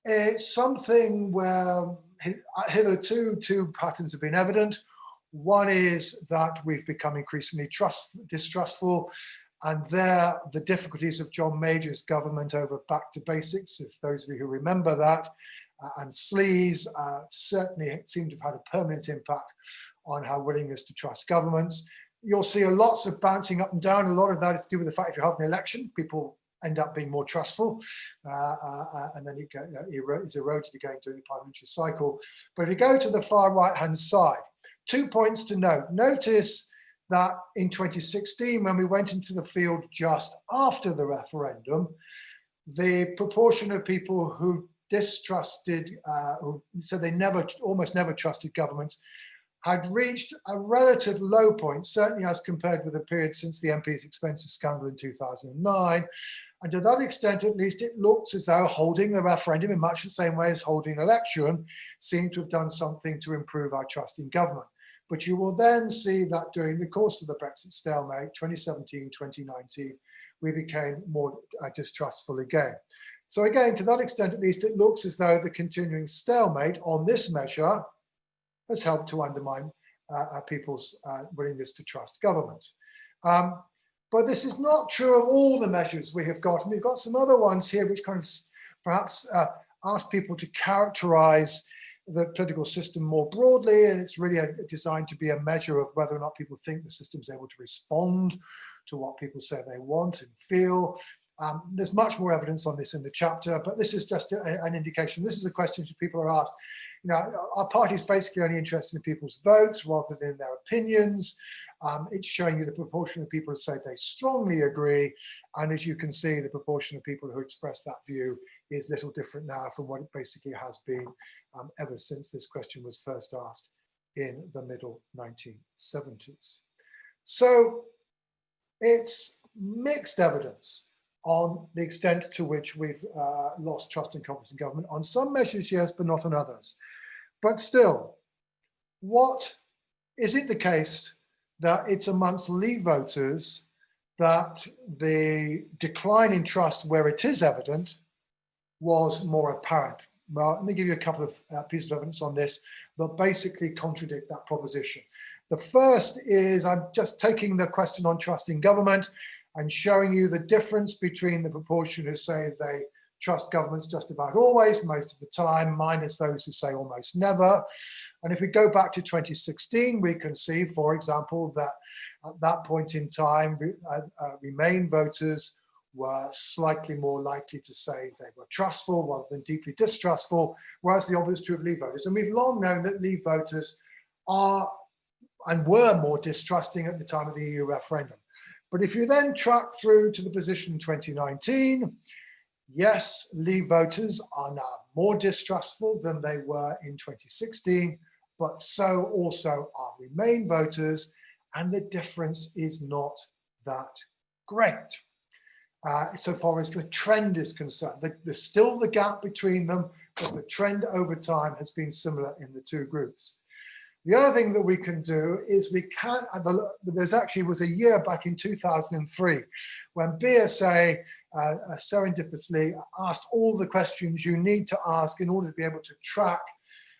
Speaker 3: It's something where hitherto two patterns have been evident. One is that we've become increasingly distrustful, and there the difficulties of John Major's government over back to basics, if those of you who remember that, and sleaze certainly seem to have had a permanent impact on our willingness to trust governments. You'll see lots of bouncing up and down. A lot of that is to do with the fact if you have an election, people end up being more trustful, and then it's eroded again during the parliamentary cycle. But if you go to the far right-hand side, 2 points to note. Notice that in 2016, when we went into the field just after the referendum, the proportion of people who distrusted, who said they almost never trusted governments, had reached a relative low point, certainly as compared with the period since the MP's expenses scandal in 2009. And to that extent, at least, it looks as though holding the referendum in much the same way as holding an election seemed to have done something to improve our trust in government. But you will then see that during the course of the Brexit stalemate, 2017, 2019, we became more distrustful again. So again, to that extent, at least, it looks as though the continuing stalemate on this measure has helped to undermine people's willingness to trust government. But this is not true of all the measures we have got. And we've got some other ones here which kind of perhaps ask people to characterize the political system more broadly, and it's really designed to be a measure of whether or not people think the system's able to respond to what people say they want and feel. There's much more evidence on this in the chapter, but this is just an indication. This is a question that people are asked. You know, our party's basically only interested in people's votes rather than in their opinions. It's showing you the proportion of people who say they strongly agree. And as you can see, the proportion of people who express that view is little different now from what it basically has been ever since this question was first asked in the middle 1970s. So it's mixed evidence on the extent to which we've lost trust and confidence in government. On some measures, yes, but not on others. But still, what is it the case that it's amongst Leave voters that the decline in trust where it is evident was more apparent? Well, let me give you a couple of pieces of evidence on this that basically contradict that proposition. The first is I'm just taking the question on trust in government and showing you the difference between the proportion who say they trust governments just about always, most of the time, minus those who say almost never. And if we go back to 2016, we can see, for example, that at that point in time, Remain voters were slightly more likely to say they were trustful rather than deeply distrustful, whereas the opposite is true of Leave voters. And we've long known that Leave voters are and were more distrusting at the time of the EU referendum. But if you then track through to the position in 2019, yes, Leave voters are now more distrustful than they were in 2016, but so also are Remain voters, and the difference is not that great. So far as the trend is concerned, there's still the gap between them, but the trend over time has been similar in the two groups. The other thing that we can do is we can, there's actually was a year back in 2003 when BSA serendipitously asked all the questions you need to ask in order to be able to track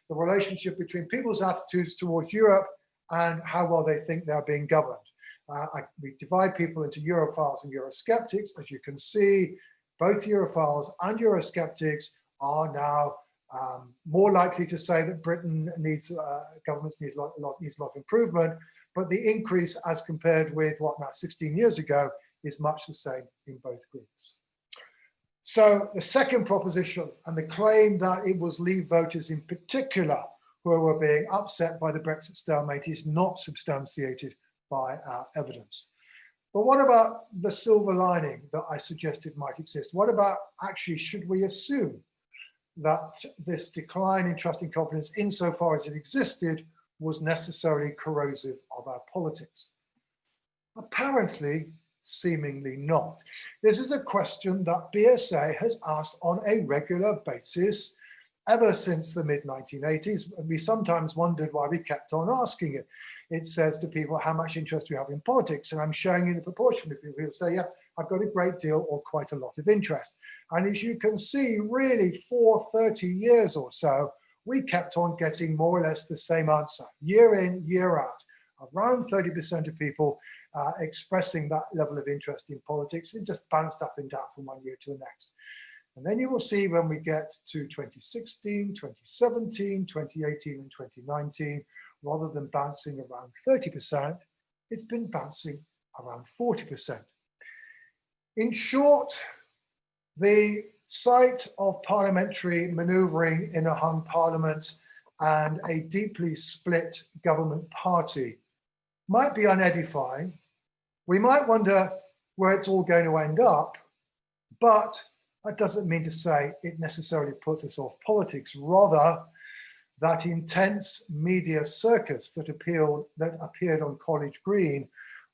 Speaker 3: the relationship between people's attitudes towards Europe and how well they think they're being governed. We divide people into Europhiles and Eurosceptics. As you can see, both Europhiles and Eurosceptics are now more likely to say that Britain needs, governments needs a lot of improvement, but the increase as compared with what now 16 years ago is much the same in both groups. So the second proposition and the claim that it was Leave voters in particular who were being upset by the Brexit stalemate is not substantiated by our evidence. But what about the silver lining that I suggested might exist? What about actually, should we assume that this decline in trust and confidence, insofar as it existed, was necessarily corrosive of our politics? Apparently, seemingly not. This is a question that BSA has asked on a regular basis ever since the mid-1980s. We sometimes wondered why we kept on asking it. It says to people, how much interest do you have in politics? And I'm showing you the proportion of people who say, yeah, I've got a great deal or quite a lot of interest. And as you can see, really for 30 years or so, we kept on getting more or less the same answer, year in, year out. Around 30% of people expressing that level of interest in politics. It just bounced up and down from one year to the next. And then you will see when we get to 2016, 2017, 2018, and 2019, rather than bouncing around 30%, it's been bouncing around 40%. In short, the sight of parliamentary manoeuvring in a hung parliament and a deeply split government party might be unedifying. We might wonder where it's all going to end up, but that doesn't mean to say it necessarily puts us off politics. Rather, that intense media circus that appeared on College Green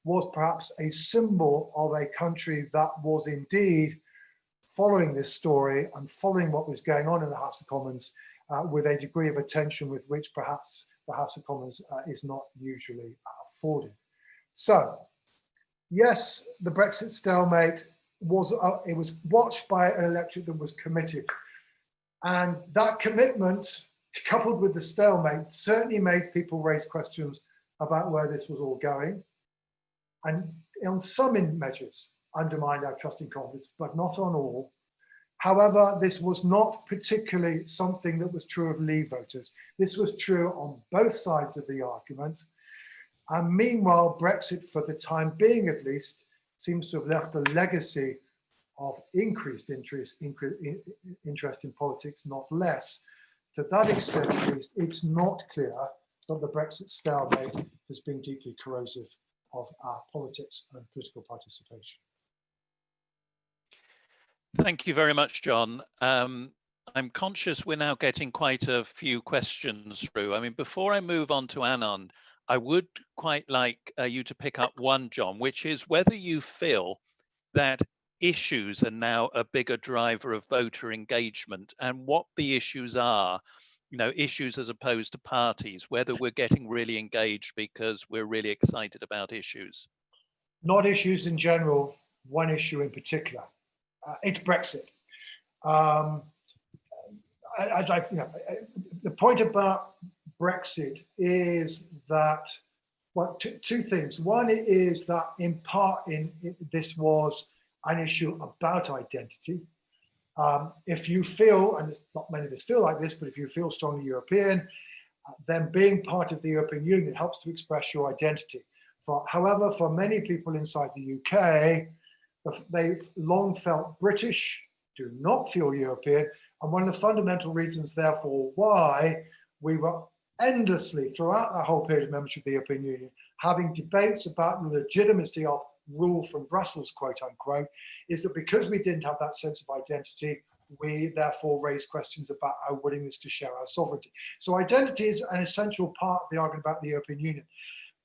Speaker 3: was perhaps a symbol of a country that was indeed following this story and following what was going on in the House of Commons with a degree of attention with which perhaps the House of Commons is not usually afforded. So, yes, the Brexit stalemate was watched by an electorate that was committed. And that commitment, coupled with the stalemate, certainly made people raise questions about where this was all going. And on some measures, undermined our trust and confidence, but not on all. However, this was not particularly something that was true of Leave voters. This was true on both sides of the argument. And meanwhile, Brexit, for the time being at least, seems to have left a legacy of increased interest in politics, not less. To that extent, at least, it's not clear that the Brexit stalemate has been deeply corrosive of our politics and political participation.
Speaker 1: Thank you very much, John. I'm conscious we're now getting quite a few questions through. I mean, before I move on to Anand, I would quite like you to pick up one, John, which is whether you feel that issues are now a bigger driver of voter engagement and what the issues are, you know, issues as opposed to parties, whether we're getting really engaged because we're really excited about issues.
Speaker 3: Not issues in general, one issue in particular. It's Brexit. The point about Brexit is that, well, two things. One is that in part this was an issue about identity. If you feel, and not many of us feel like this, but if you feel strongly European, then being part of the European Union helps to express your identity. However, for many people inside the UK, they've long felt British, do not feel European, and one of the fundamental reasons, therefore, why we were endlessly, throughout the whole period of membership of the European Union, having debates about the legitimacy of rule from Brussels, quote unquote, is that because we didn't have that sense of identity, we therefore raised questions about our willingness to share our sovereignty. So identity is an essential part of the argument about the European Union.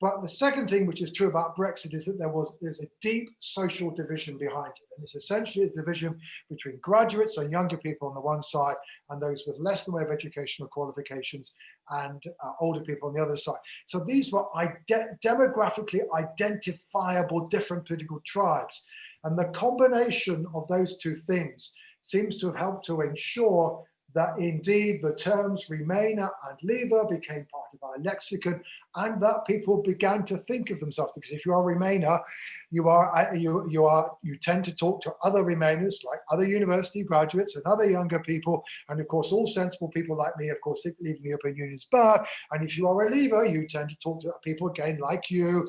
Speaker 3: But the second thing which is true about Brexit is that there's a deep social division behind it. And it's essentially a division between graduates and younger people on the one side and those with less than way of educational qualifications and older people on the other side. So these were demographically identifiable different political tribes. And the combination of those two things seems to have helped to ensure that indeed the terms Remainer and Leaver became part of our lexicon, and that people began to think of themselves. Because if you are Remainer, you tend to talk to other Remainers, like other university graduates and other younger people, and of course all sensible people like me, of course, think leaving the European Union is bad. And if you are a Leaver, you tend to talk to people again like you,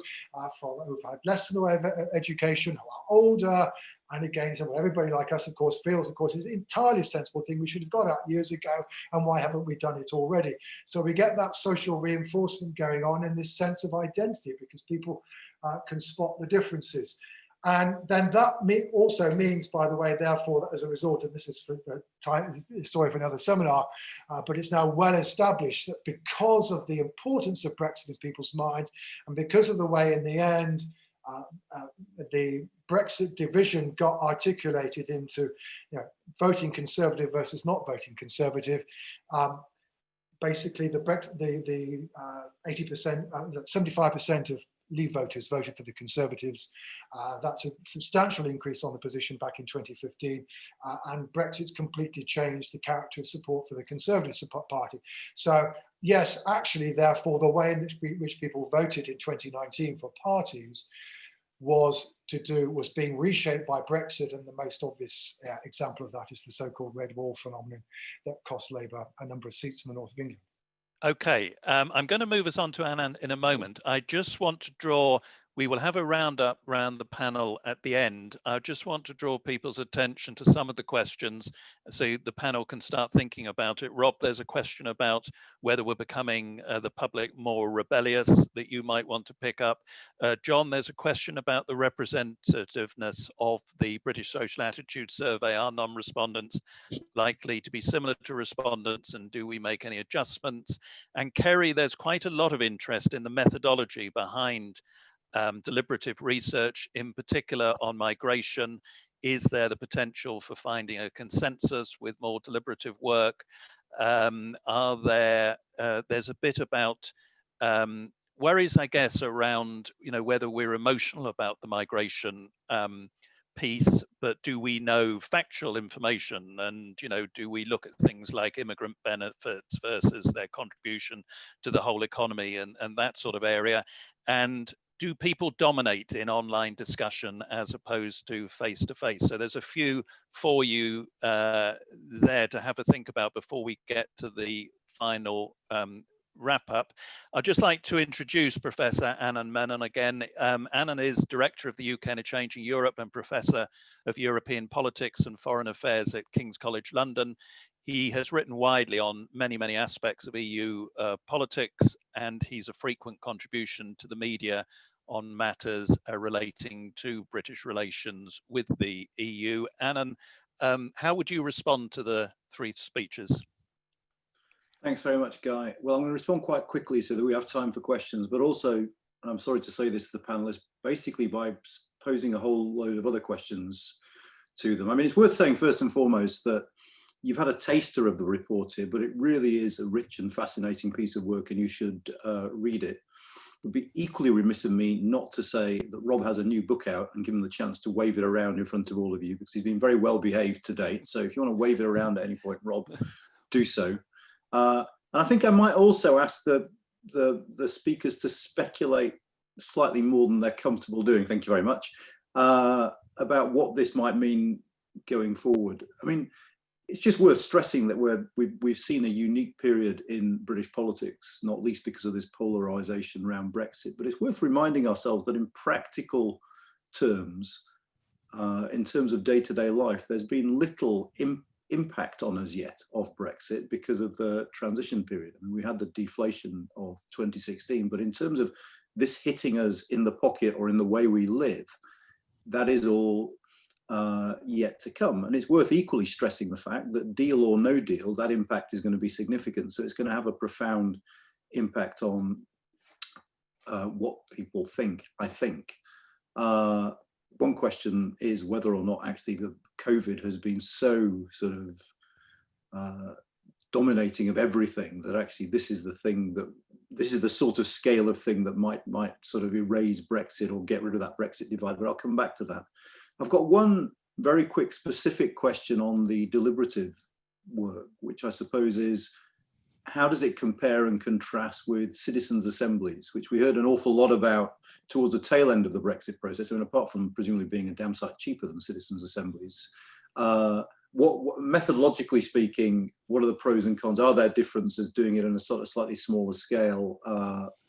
Speaker 3: who've had less in the way of education, who are older. And again, so everybody like us, of course, feels, of course, it's an entirely sensible thing we should have got out years ago, and why haven't we done it already? So we get that social reinforcement going on in this sense of identity, because people can spot the differences. And then that also means, by the way, therefore, that as a result, and this is for the story of another seminar, but it's now well established that because of the importance of Brexit in people's minds, and because of the way in the end, the Brexit division got articulated into, voting Conservative versus not voting Conservative. Basically, the 80%, 75% of Leave voters voted for the Conservatives. That's a substantial increase on the position back in 2015, and Brexit's completely changed the character of support for the Conservative Party. So yes, actually, therefore, the way in which people voted in 2019 for parties was being reshaped by Brexit, and the most obvious example of that is the so-called Red Wall phenomenon that cost Labour a number of seats in the north of England.
Speaker 1: Okay, I'm going to move us on to Anand in a moment. I just want to draw, we will have a roundup around the panel at the end. I just want to draw people's attention to some of the questions so the panel can start thinking about it. Rob, there's a question about whether we're becoming the public more rebellious that you might want to pick up. John, there's a question about the representativeness of the British Social Attitude Survey. Are non-respondents likely to be similar to respondents, and do we make any adjustments? And Kerry, there's quite a lot of interest in the methodology behind deliberative research, in particular on migration. Is there the potential for finding a consensus with more deliberative work? There's a bit about worries, I guess, around whether we're emotional about the migration piece, but do we know factual information? And do we look at things like immigrant benefits versus their contribution to the whole economy and that sort of area? And do people dominate in online discussion as opposed to face-to-face? So there's a few for you there to have a think about before we get to the final wrap up. I'd just like to introduce Professor Anand Menon again. Anand is Director of the UK and a Changing Europe and Professor of European Politics and Foreign Affairs at King's College London. He has written widely on many, many aspects of EU politics, and he's a frequent contribution to the media on matters relating to British relations with the EU. Anand, how would you respond to the three speeches?
Speaker 5: Thanks very much, Guy. Well, I'm going to respond quite quickly so that we have time for questions, but also, and I'm sorry to say this to the panelists, basically by posing a whole load of other questions to them. I mean, it's worth saying first and foremost that you've had a taster of the report here, but it really is a rich and fascinating piece of work, and you should read it. It would be equally remiss of me not to say that Rob has a new book out and give him the chance to wave it around in front of all of you, because he's been very well behaved to date. So if you want to wave it around at any point, Rob, do so. And I think I might also ask the speakers to speculate slightly more than they're comfortable doing, thank you very much, about what this might mean going forward. I mean, it's just worth stressing that we've seen a unique period in British politics, not least because of this polarisation around Brexit. But it's worth reminding ourselves that in practical terms, in terms of day-to-day life, there's been little impact on us yet of Brexit because of the transition period. I mean, we had the deflation of 2016, but in terms of this hitting us in the pocket or in the way we live, that is all yet to come. And it's worth equally stressing the fact that deal or no deal, that impact is going to be significant. So it's going to have a profound impact on what people think, I think. One question is whether or not actually the COVID has been so sort of dominating of everything that actually this is the thing that, this is the sort of scale of thing that might sort of erase Brexit or get rid of that Brexit divide, but I'll come back to that. I've got one very quick specific question on the deliberative work, which I suppose is, how does it compare and contrast with citizens' assemblies, which we heard an awful lot about towards the tail end of the Brexit process? I mean, apart from presumably being a damn sight cheaper than citizens' assemblies, what methodologically speaking, what are the pros and cons? Are there differences doing it on a sort of slightly smaller scale?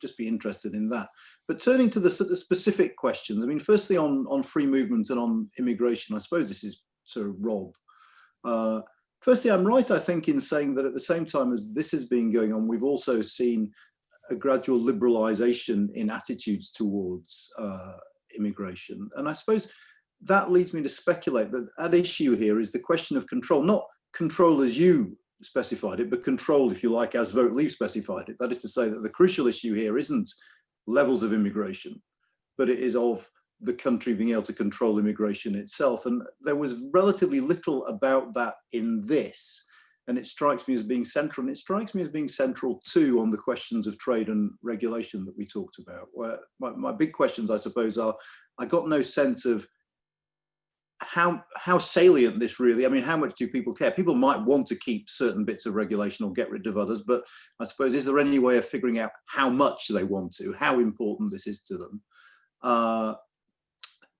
Speaker 5: Just be interested in that. But turning to the specific questions, I mean, firstly on free movement and on immigration, I suppose this is to Rob. Firstly, I'm right, I think, in saying that at the same time as this has been going on, we've also seen a gradual liberalisation in attitudes towards immigration. And I suppose that leads me to speculate that at issue here is the question of control, not control as you specified it, but control, if you like, as Vote Leave specified it. That is to say that the crucial issue here isn't levels of immigration, but it is of the country being able to control immigration itself. And there was relatively little about that in this. And it strikes me as being central. And it strikes me as being central too on the questions of trade and regulation that we talked about. Where my big questions, I suppose, are, I got no sense of how salient this really, I mean, how much do people care? People might want to keep certain bits of regulation or get rid of others, but I suppose, is there any way of figuring out how much they want to, how important this is to them?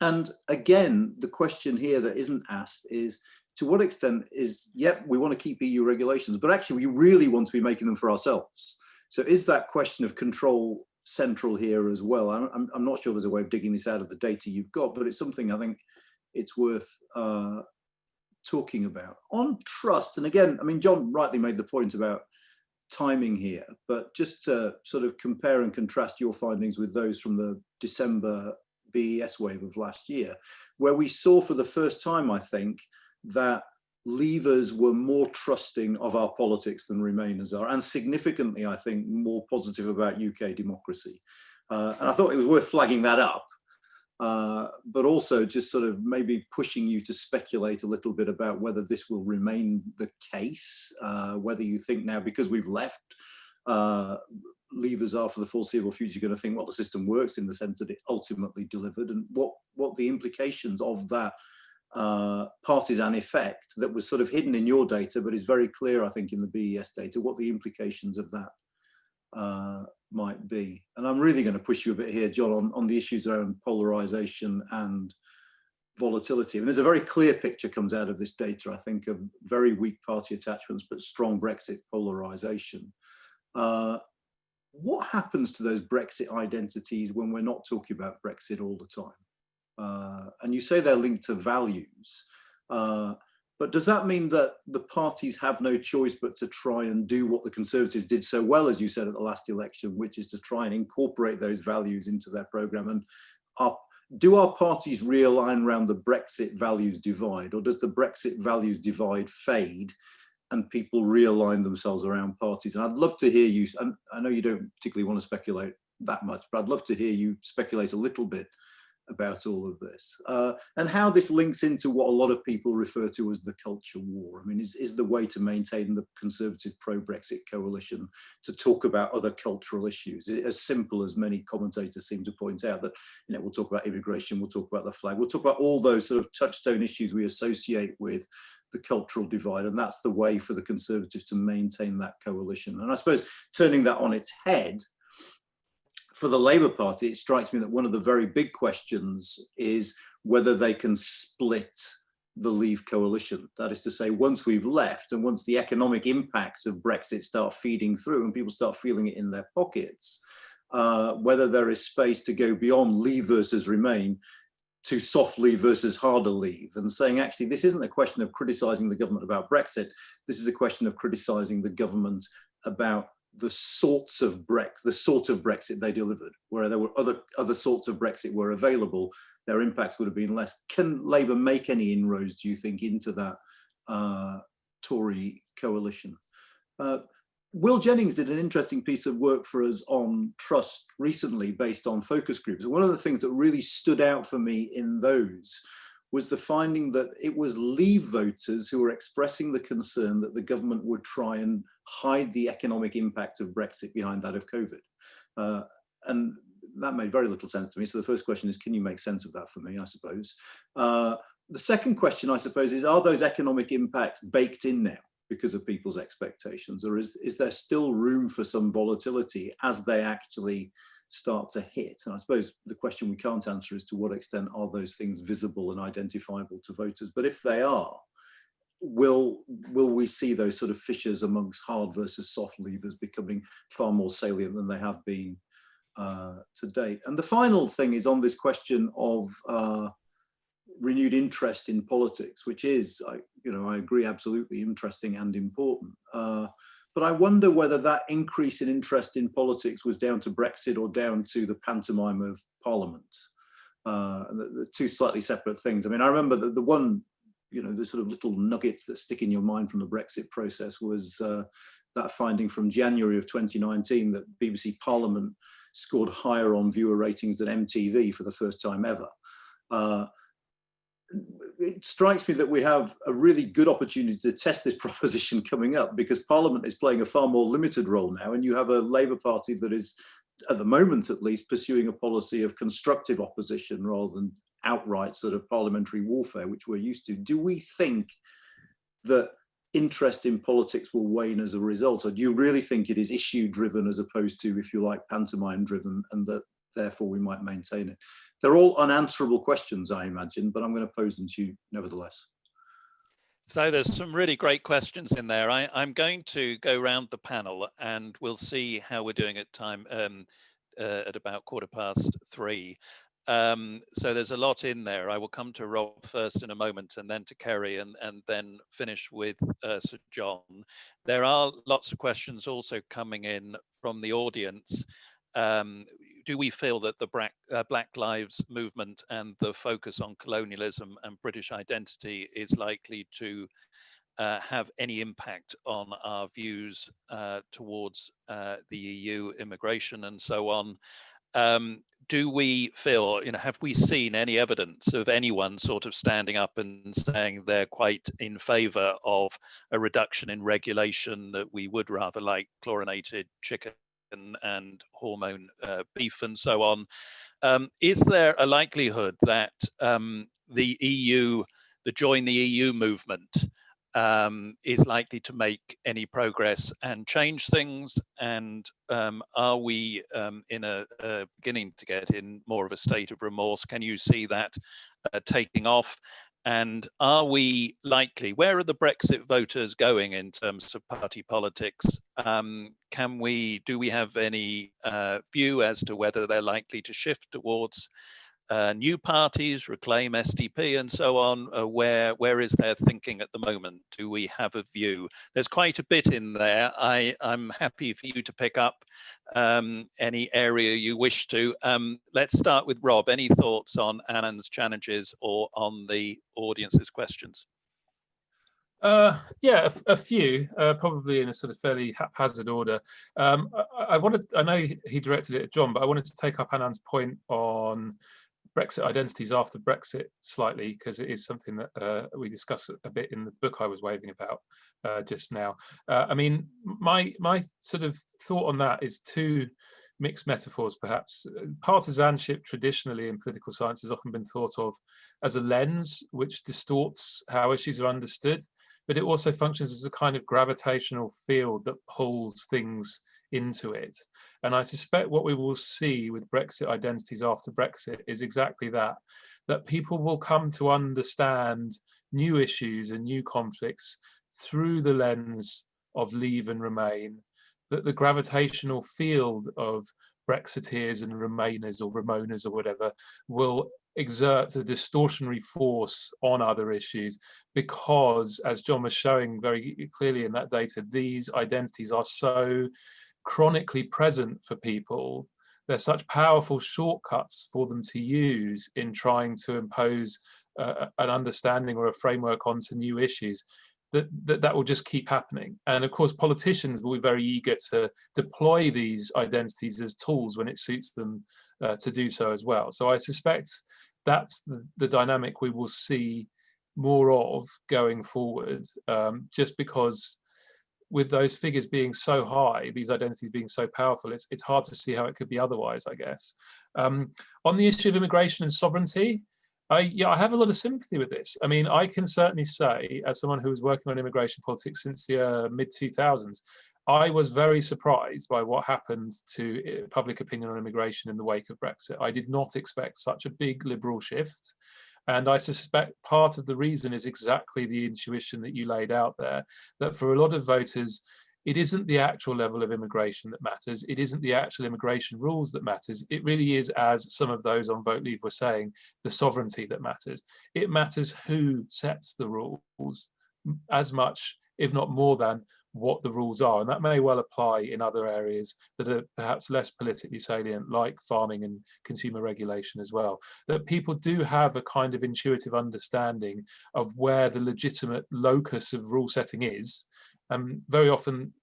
Speaker 5: And again, the question here that isn't asked is, to what extent is, yep, we want to keep EU regulations, but actually we really want to be making them for ourselves. So is that question of control central here as well? I'm not sure there's a way of digging this out of the data you've got, but it's something I think it's worth talking about. On trust, and again, I mean, John rightly made the point about timing here, but just to sort of compare and contrast your findings with those from the December BES wave of last year, where we saw for the first time, I think, that Leavers were more trusting of our politics than Remainers are, and significantly, I think, more positive about UK democracy. And I thought it was worth flagging that up, but also just sort of maybe pushing you to speculate a little bit about whether this will remain the case, whether you think now, because we've left, Leavers are for the foreseeable future going to think, well, the system works in the sense that it ultimately delivered, and what the implications of that partisan effect that was sort of hidden in your data, but is very clear, I think, in the BES data, what the implications of that might be. And I'm really going to push you a bit here, John, on the issues around polarization and volatility. And there's a very clear picture comes out of this data, I think, of very weak party attachments, but strong Brexit polarization. What happens to those Brexit identities when we're not talking about Brexit all the time? And you say they're linked to values, but does that mean that the parties have no choice but to try and do what the Conservatives did so well, as you said, at the last election, which is to try and incorporate those values into their programme? And do our parties realign around the Brexit values divide, or does the Brexit values divide fade and people realign themselves around parties? And I'd love to hear you, and I know you don't particularly want to speculate that much, but I'd love to hear you speculate a little bit about all of this, and how this links into what a lot of people refer to as the culture war. I mean, is the way to maintain the Conservative pro-Brexit coalition to talk about other cultural issues? Is it as simple as many commentators seem to point out, that, you know, we'll talk about immigration, we'll talk about the flag, we'll talk about all those sort of touchstone issues we associate with the cultural divide, and that's the way for the Conservatives to maintain that coalition. And I suppose turning that on its head, for the Labour Party, it strikes me that one of the very big questions is whether they can split the Leave coalition. That is to say, once we've left and once the economic impacts of Brexit start feeding through and people start feeling it in their pockets, whether there is space to go beyond Leave versus Remain to soft leave versus harder leave, and saying, actually, this isn't a question of criticising the government about Brexit. This is a question of criticising the government about the sort of Brexit they delivered. Where there were other sorts of Brexit were available, their impacts would have been less. Can Labour make any inroads, do you think, into that Tory coalition? Will Jennings did an interesting piece of work for us on trust recently based on focus groups. One of the things that really stood out for me in those was the finding that it was Leave voters who were expressing the concern that the government would try and hide the economic impact of Brexit behind that of COVID. And that made very little sense to me. So the first question is, can you make sense of that for me, I suppose? The second question, I suppose, is, are those economic impacts baked in now because of people's expectations, or is there still room for some volatility as they actually start to hit? And I suppose the question we can't answer is, to what extent are those things visible and identifiable to voters? But if they are, will we see those sort of fissures amongst hard versus soft leavers becoming far more salient than they have been to date? And the final thing is on this question of renewed interest in politics, which is, I agree, absolutely interesting and important. But I wonder whether that increase in interest in politics was down to Brexit or down to the pantomime of Parliament. The two slightly separate things. I mean, I remember the one, the sort of little nuggets that stick in your mind from the Brexit process was that finding from January of 2019 that BBC Parliament scored higher on viewer ratings than MTV for the first time ever. It strikes me that we have a really good opportunity to test this proposition coming up, because Parliament is playing a far more limited role now, and you have a Labour Party that is, at the moment at least, pursuing a policy of constructive opposition rather than outright sort of parliamentary warfare, which we're used to. Do we think that interest in politics will wane as a result, or do you really think it is issue driven as opposed to, if you like, pantomime driven, and that therefore we might maintain it? They're all unanswerable questions, I imagine, but I'm going to pose them to you nevertheless.
Speaker 1: So there's some really great questions in there. I'm going to go round the panel and we'll see how we're doing at time at about 3:15. So there's a lot in there. I will come to Rob first in a moment, and then to Kerry, and then finish with Sir John. There are lots of questions also coming in from the audience. Do we feel that the Black Lives Movement and the focus on colonialism and British identity is likely to have any impact on our views towards the EU, immigration and so on? Do we feel, have we seen any evidence of anyone sort of standing up and saying they're quite in favour of a reduction in regulation, that we would rather like chlorinated chicken and hormone beef and so on? Is there a likelihood that the EU, the Join the EU movement, is likely to make any progress and change things? And are we in a beginning to get in more of a state of remorse? Can you see that taking off? And are we likely, where are the Brexit voters going in terms of party politics? Do we have any view as to whether they're likely to shift towards new parties, Reclaim, SDP and so on? Where is their thinking at the moment? Do we have a view? There's quite a bit in there. I'm happy for you to pick up any area you wish to. Let's start with Rob. Any thoughts on Anand's challenges or on the audience's questions?
Speaker 2: Yeah, a few, probably in a sort of fairly haphazard order. I know he directed it at John, but I wanted to take up Anand's point on Brexit identities after Brexit slightly, because it is something that we discuss a bit in the book I was waving about just now. I mean, my sort of thought on that is two mixed metaphors, perhaps. Partisanship traditionally in political science has often been thought of as a lens which distorts how issues are understood, but it also functions as a kind of gravitational field that pulls things into it. And I suspect what we will see with Brexit identities after Brexit is exactly that people will come to understand new issues and new conflicts through the lens of Leave and Remain, that the gravitational field of Brexiteers and Remainers or Remoaners or whatever will exert a distortionary force on other issues, because, as John was showing very clearly in that data, these identities are so chronically present for people. They're such powerful shortcuts for them to use in trying to impose an understanding or a framework onto new issues, that will just keep happening. And of course, politicians will be very eager to deploy these identities as tools when it suits them to do so as well. So I suspect that's the dynamic we will see more of going forward, just because with those figures being so high, these identities being so powerful, it's hard to see how it could be otherwise, I guess. On the issue of immigration and sovereignty, I have a lot of sympathy with this. I mean, I can certainly say, as someone who was working on immigration politics since the mid-2000s, I was very surprised by what happened to public opinion on immigration in the wake of Brexit. I did not expect such a big liberal shift. And I suspect part of the reason is exactly the intuition that you laid out there, that for a lot of voters, it isn't the actual level of immigration that matters. It isn't the actual immigration rules that matters. It really is, as some of those on Vote Leave were saying, the sovereignty that matters. It matters who sets the rules as much, if not more than, what the rules are. And that may well apply in other areas that are perhaps less politically salient, like farming and consumer regulation as well. That people do have a kind of intuitive understanding of where the legitimate locus of rule setting is. Very often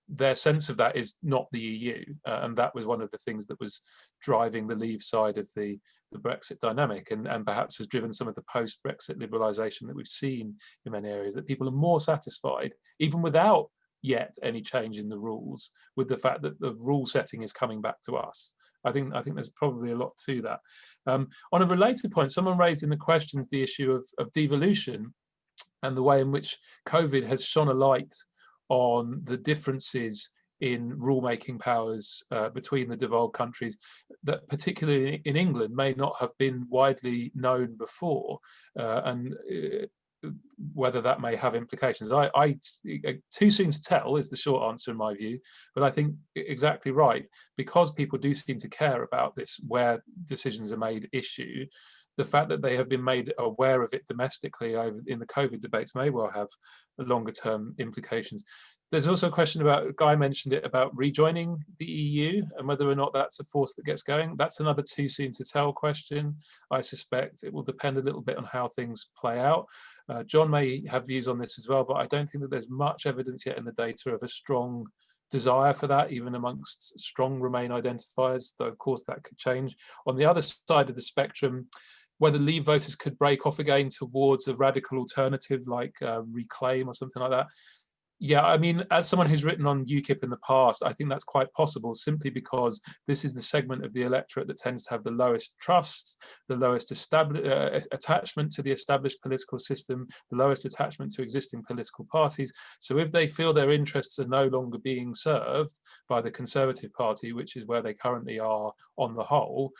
Speaker 2: their sense of that is not the EU, and that was one of the things that was driving the Leave side of the Brexit dynamic, and perhaps has driven some of the post-Brexit liberalisation that we've seen in many areas, that people are more satisfied, even without yet any change in the rules, with the fact that the rule setting is coming back to us. I think there's probably a lot to that. On a related point, someone raised in the questions the issue of devolution and the way in which COVID has shone a light on the differences in rulemaking powers between the devolved countries that, particularly in England, may not have been widely known before, and whether that may have implications. Too soon to tell is the short answer in my view, but I think exactly right, because people do seem to care about this, where decisions are made issue. The fact that they have been made aware of it domestically in the COVID debates may well have longer term implications. There's also a question about, Guy mentioned it, about rejoining the EU and whether or not that's a force that gets going. That's another too soon to tell question. I suspect it will depend a little bit on how things play out. John may have views on this as well, but I don't think that there's much evidence yet in the data of a strong desire for that, even amongst strong Remain identifiers, though of course that could change. On the other side of the spectrum, whether Leave voters could break off again towards a radical alternative like Reclaim or something like that. Yeah, I mean, as someone who's written on UKIP in the past, I think that's quite possible, simply because this is the segment of the electorate that tends to have the lowest trust, the lowest attachment to the established political system, the lowest attachment to existing political parties. So if they feel their interests are no longer being served by the Conservative Party, which is where they currently are on the whole,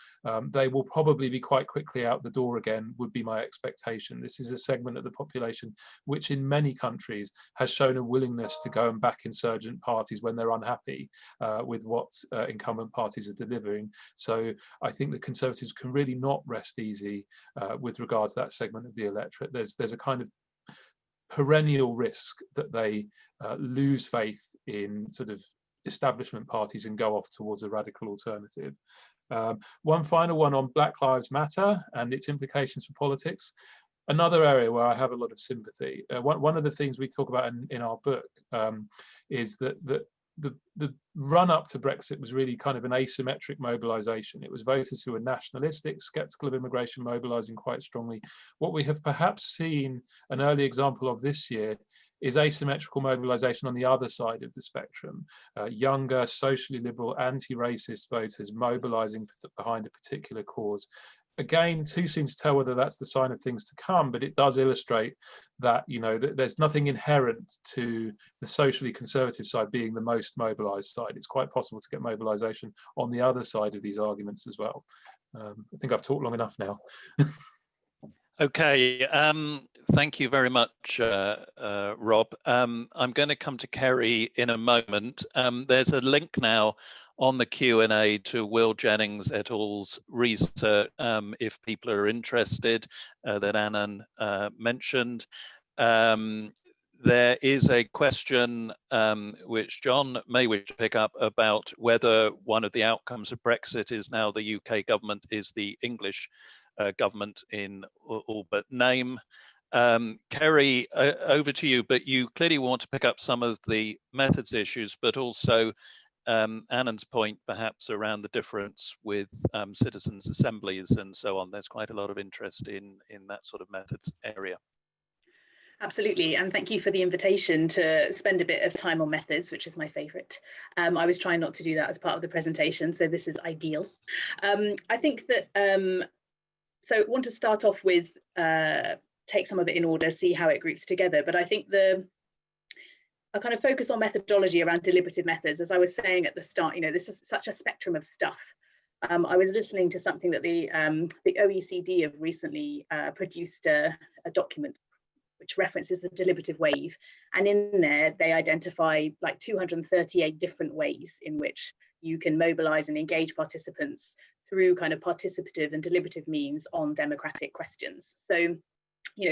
Speaker 2: they will probably be quite quickly out the door again, would be my expectation. This is a segment of the population which in many countries has shown a willingness to go and back insurgent parties when they're unhappy with what incumbent parties are delivering. So I think the Conservatives can really not rest easy with regards to that segment of the electorate. There's a kind of perennial risk that they lose faith in sort of establishment parties and go off towards a radical alternative. One final one on Black Lives Matter and its implications for politics. Another area where I have a lot of sympathy. One of the things we talk about in our book is that the run up to Brexit was really kind of an asymmetric mobilization. It was voters who were nationalistic, skeptical of immigration, mobilizing quite strongly. What we have perhaps seen an early example of this year is asymmetrical mobilization on the other side of the spectrum. Younger, socially liberal, anti-racist voters mobilizing behind a particular cause. Again, too soon to tell whether that's the sign of things to come, but it does illustrate that, you know, that there's nothing inherent to the socially conservative side being the most mobilized side. It's quite possible to get mobilization on the other side of these arguments as well. I think I've talked long enough now.
Speaker 1: Okay, thank you very much, Rob. I'm going to come to Kerry in a moment. There's a link now on the Q&A to Will Jennings et al.'s research, if people are interested, that Annan mentioned. There is a question which John may wish to pick up about whether one of the outcomes of Brexit is now the UK government is the English government in all but name. Kerry, over to you, but you clearly want to pick up some of the methods issues, but also Annan's point perhaps around the difference with citizens' assemblies and so on. There's quite a lot of interest in that sort of methods area.
Speaker 4: Absolutely, and thank you for the invitation to spend a bit of time on methods, which is my favourite. I was trying not to do that as part of the presentation, so this is ideal. I think that, so I want to start off with, take some of it in order, see how it groups together, but I think I kind of focus on methodology around deliberative methods. As I was saying at the start, this is such a spectrum of stuff. I was listening to something that the OECD have recently produced a document which references the deliberative wave. And in there, they identify like 238 different ways in which you can mobilize and engage participants through kind of participative and deliberative means on democratic questions. So,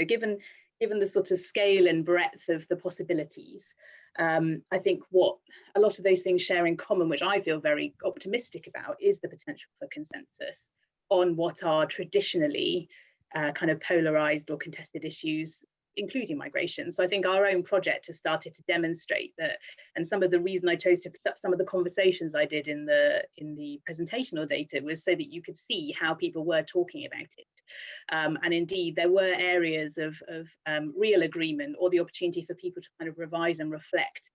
Speaker 4: given the sort of scale and breadth of the possibilities, I think what a lot of those things share in common, which I feel very optimistic about, is the potential for consensus on what are traditionally kind of polarized or contested issues, including migration. So I think our own project has started to demonstrate that, and some of the reason I chose to put up some of the conversations I did in the presentational data was so that you could see how people were talking about it. And indeed, there were areas of real agreement or the opportunity for people to kind of revise and reflect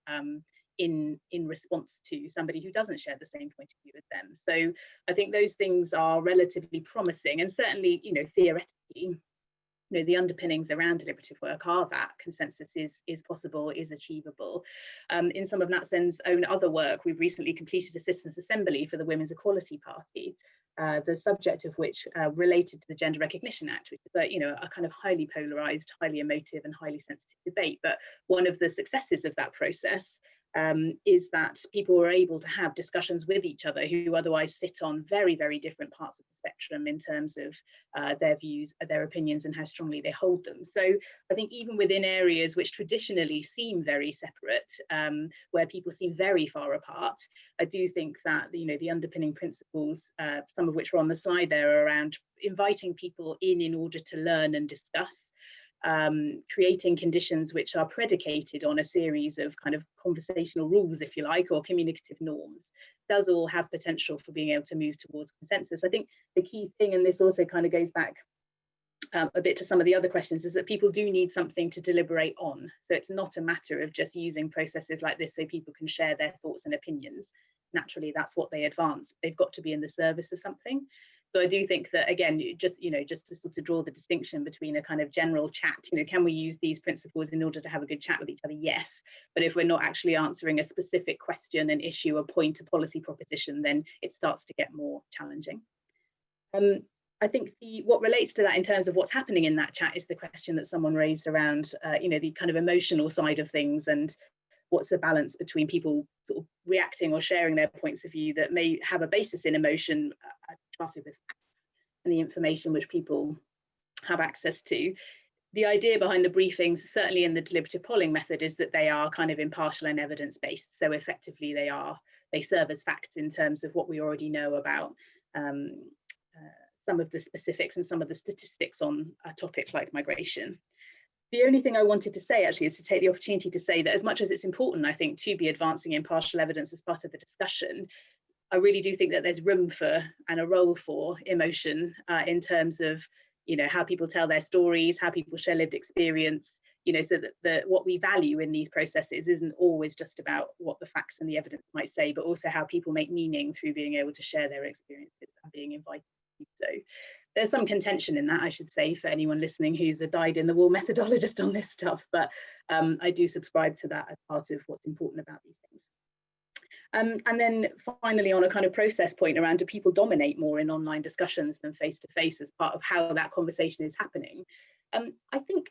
Speaker 4: in response to somebody who doesn't share the same point of view as them. So I think those things are relatively promising, and certainly, theoretically, the underpinnings around deliberative work are that consensus is possible, is achievable. In some of Natsen's own other work, we've recently completed a citizens' assembly for the Women's Equality Party, the subject of which related to the Gender Recognition Act, which is a kind of highly polarised, highly emotive and highly sensitive debate. But one of the successes of that process is that people were able to have discussions with each other who otherwise sit on very, very different parts of the spectrum in terms of their views, their opinions, and how strongly they hold them. So I think even within areas which traditionally seem very separate, where people seem very far apart, I do think that the underpinning principles, some of which are on the slide there, are around inviting people in order to learn and discuss, creating conditions which are predicated on a series of kind of conversational rules, if you like, or communicative norms, does all have potential for being able to move towards consensus. I think the key thing, and this also kind of goes back a bit to some of the other questions, is that people do need something to deliberate on. So it's not a matter of just using processes like this so people can share their thoughts and opinions. Naturally, that's what they advance. They've got to be in the service of something. So I do think that, again, just to sort of draw the distinction between a kind of general chat, can we use these principles in order to have a good chat with each other? Yes. But if we're not actually answering a specific question, an issue, a point, a policy proposition, then it starts to get more challenging. I think what relates to that in terms of what's happening in that chat is the question that someone raised around, the kind of emotional side of things, and what's the balance between people sort of reacting or sharing their points of view that may have a basis in emotion, contrasted with facts and the information which people have access to. The idea behind the briefings, certainly in the deliberative polling method, is that they are kind of impartial and evidence-based. So effectively they serve as facts in terms of what we already know about some of the specifics and some of the statistics on a topic like migration. The only thing I wanted to say actually is to take the opportunity to say that as much as it's important, I think, to be advancing impartial evidence as part of the discussion, I really do think that there's room for and a role for emotion in terms of, how people tell their stories, how people share lived experience, so that what we value in these processes isn't always just about what the facts and the evidence might say, but also how people make meaning through being able to share their experiences and being invited to do so. There's some contention in that, I should say, for anyone listening who's a dyed-in-the-wool methodologist on this stuff, but I do subscribe to that as part of what's important about these things. And then finally, on a kind of process point around, do people dominate more in online discussions than face-to-face as part of how that conversation is happening? I think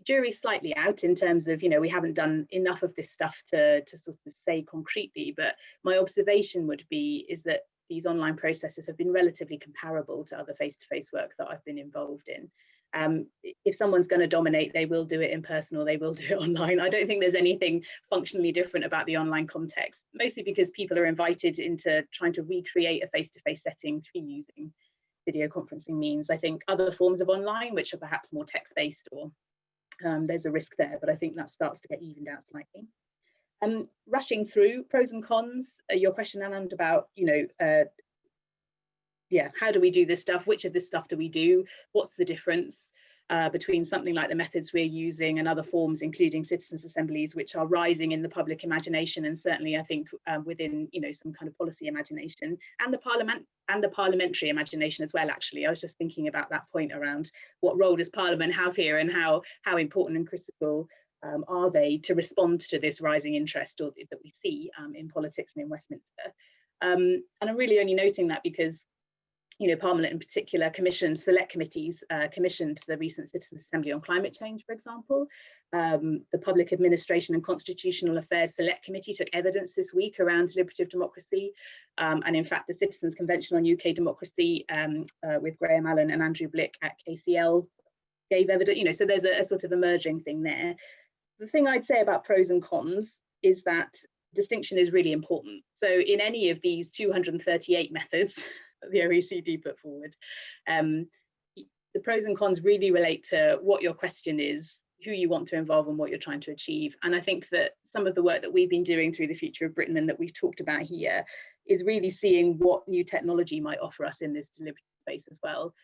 Speaker 4: jury's slightly out in terms of, we haven't done enough of this stuff to sort of say concretely, but my observation would be is that these online processes have been relatively comparable to other face-to-face work that I've been involved in. If someone's going to dominate, they will do it in person or they will do it online. I don't think there's anything functionally different about the online context, mostly because people are invited into trying to recreate a face-to-face setting through using video conferencing means. I think other forms of online, which are perhaps more text-based, or there's a risk there, but I think that starts to get evened out slightly. Rushing through pros and cons, your question, Anand, about, how do we do this stuff? Which of this stuff do we do? What's the difference between something like the methods we're using and other forms, including citizens' assemblies, which are rising in the public imagination, and certainly I think within some kind of policy imagination, and the parliamentary imagination as well. Actually, I was just thinking about that point around what role does Parliament have here, and how important and critical are they to respond to this rising interest that we see in politics and in Westminster. And I'm really only noting that because Parliament in particular commissioned select committees, commissioned the recent Citizens' Assembly on Climate Change, for example. The Public Administration and Constitutional Affairs Select Committee took evidence this week around deliberative democracy. And in fact, the Citizens' Convention on UK Democracy with Graham Allen and Andrew Blick at KCL gave evidence, so there's a sort of emerging thing there. The thing I'd say about pros and cons is that distinction is really important. So in any of these 238 methods the OECD put forward, the pros and cons really relate to what your question is, who you want to involve, and what you're trying to achieve. And I think that some of the work that we've been doing through the Future of Britain and that we've talked about here is really seeing what new technology might offer us in this deliberative space as well.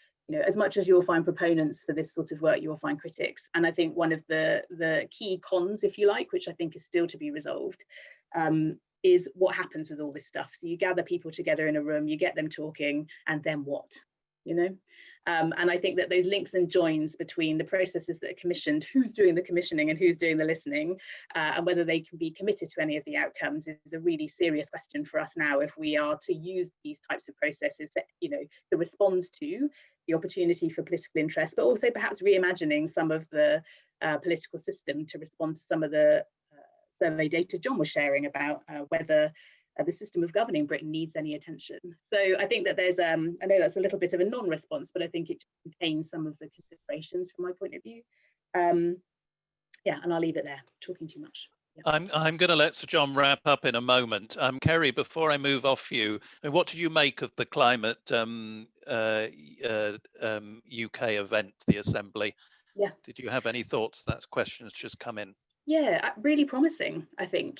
Speaker 4: As much as you'll find proponents for this sort of work, you'll find critics. And I think one of the key cons, if you like, which I think is still to be resolved, is what happens with all this stuff. So you gather people together in a room, you get them talking, and then what, and I think that those links and joins between the processes that are commissioned, who's doing the commissioning and who's doing the listening, and whether they can be committed to any of the outcomes is a really serious question for us now if we are to use these types of processes to respond to the opportunity for political interest, but also perhaps reimagining some of the political system to respond to some of the survey data John was sharing about whether the system of governing Britain needs any attention. So I think that there's, I know that's a little bit of a non-response, but I think it contains some of the considerations from my point of view. And I'll leave it there, talking too much. Yeah.
Speaker 1: I'm going to let Sir John wrap up in a moment. Kerry, before I move off you, what do you make of the climate UK event, the Assembly?
Speaker 4: Yeah.
Speaker 1: Did you have any thoughts? That question has just come in.
Speaker 4: Yeah, really promising, I think.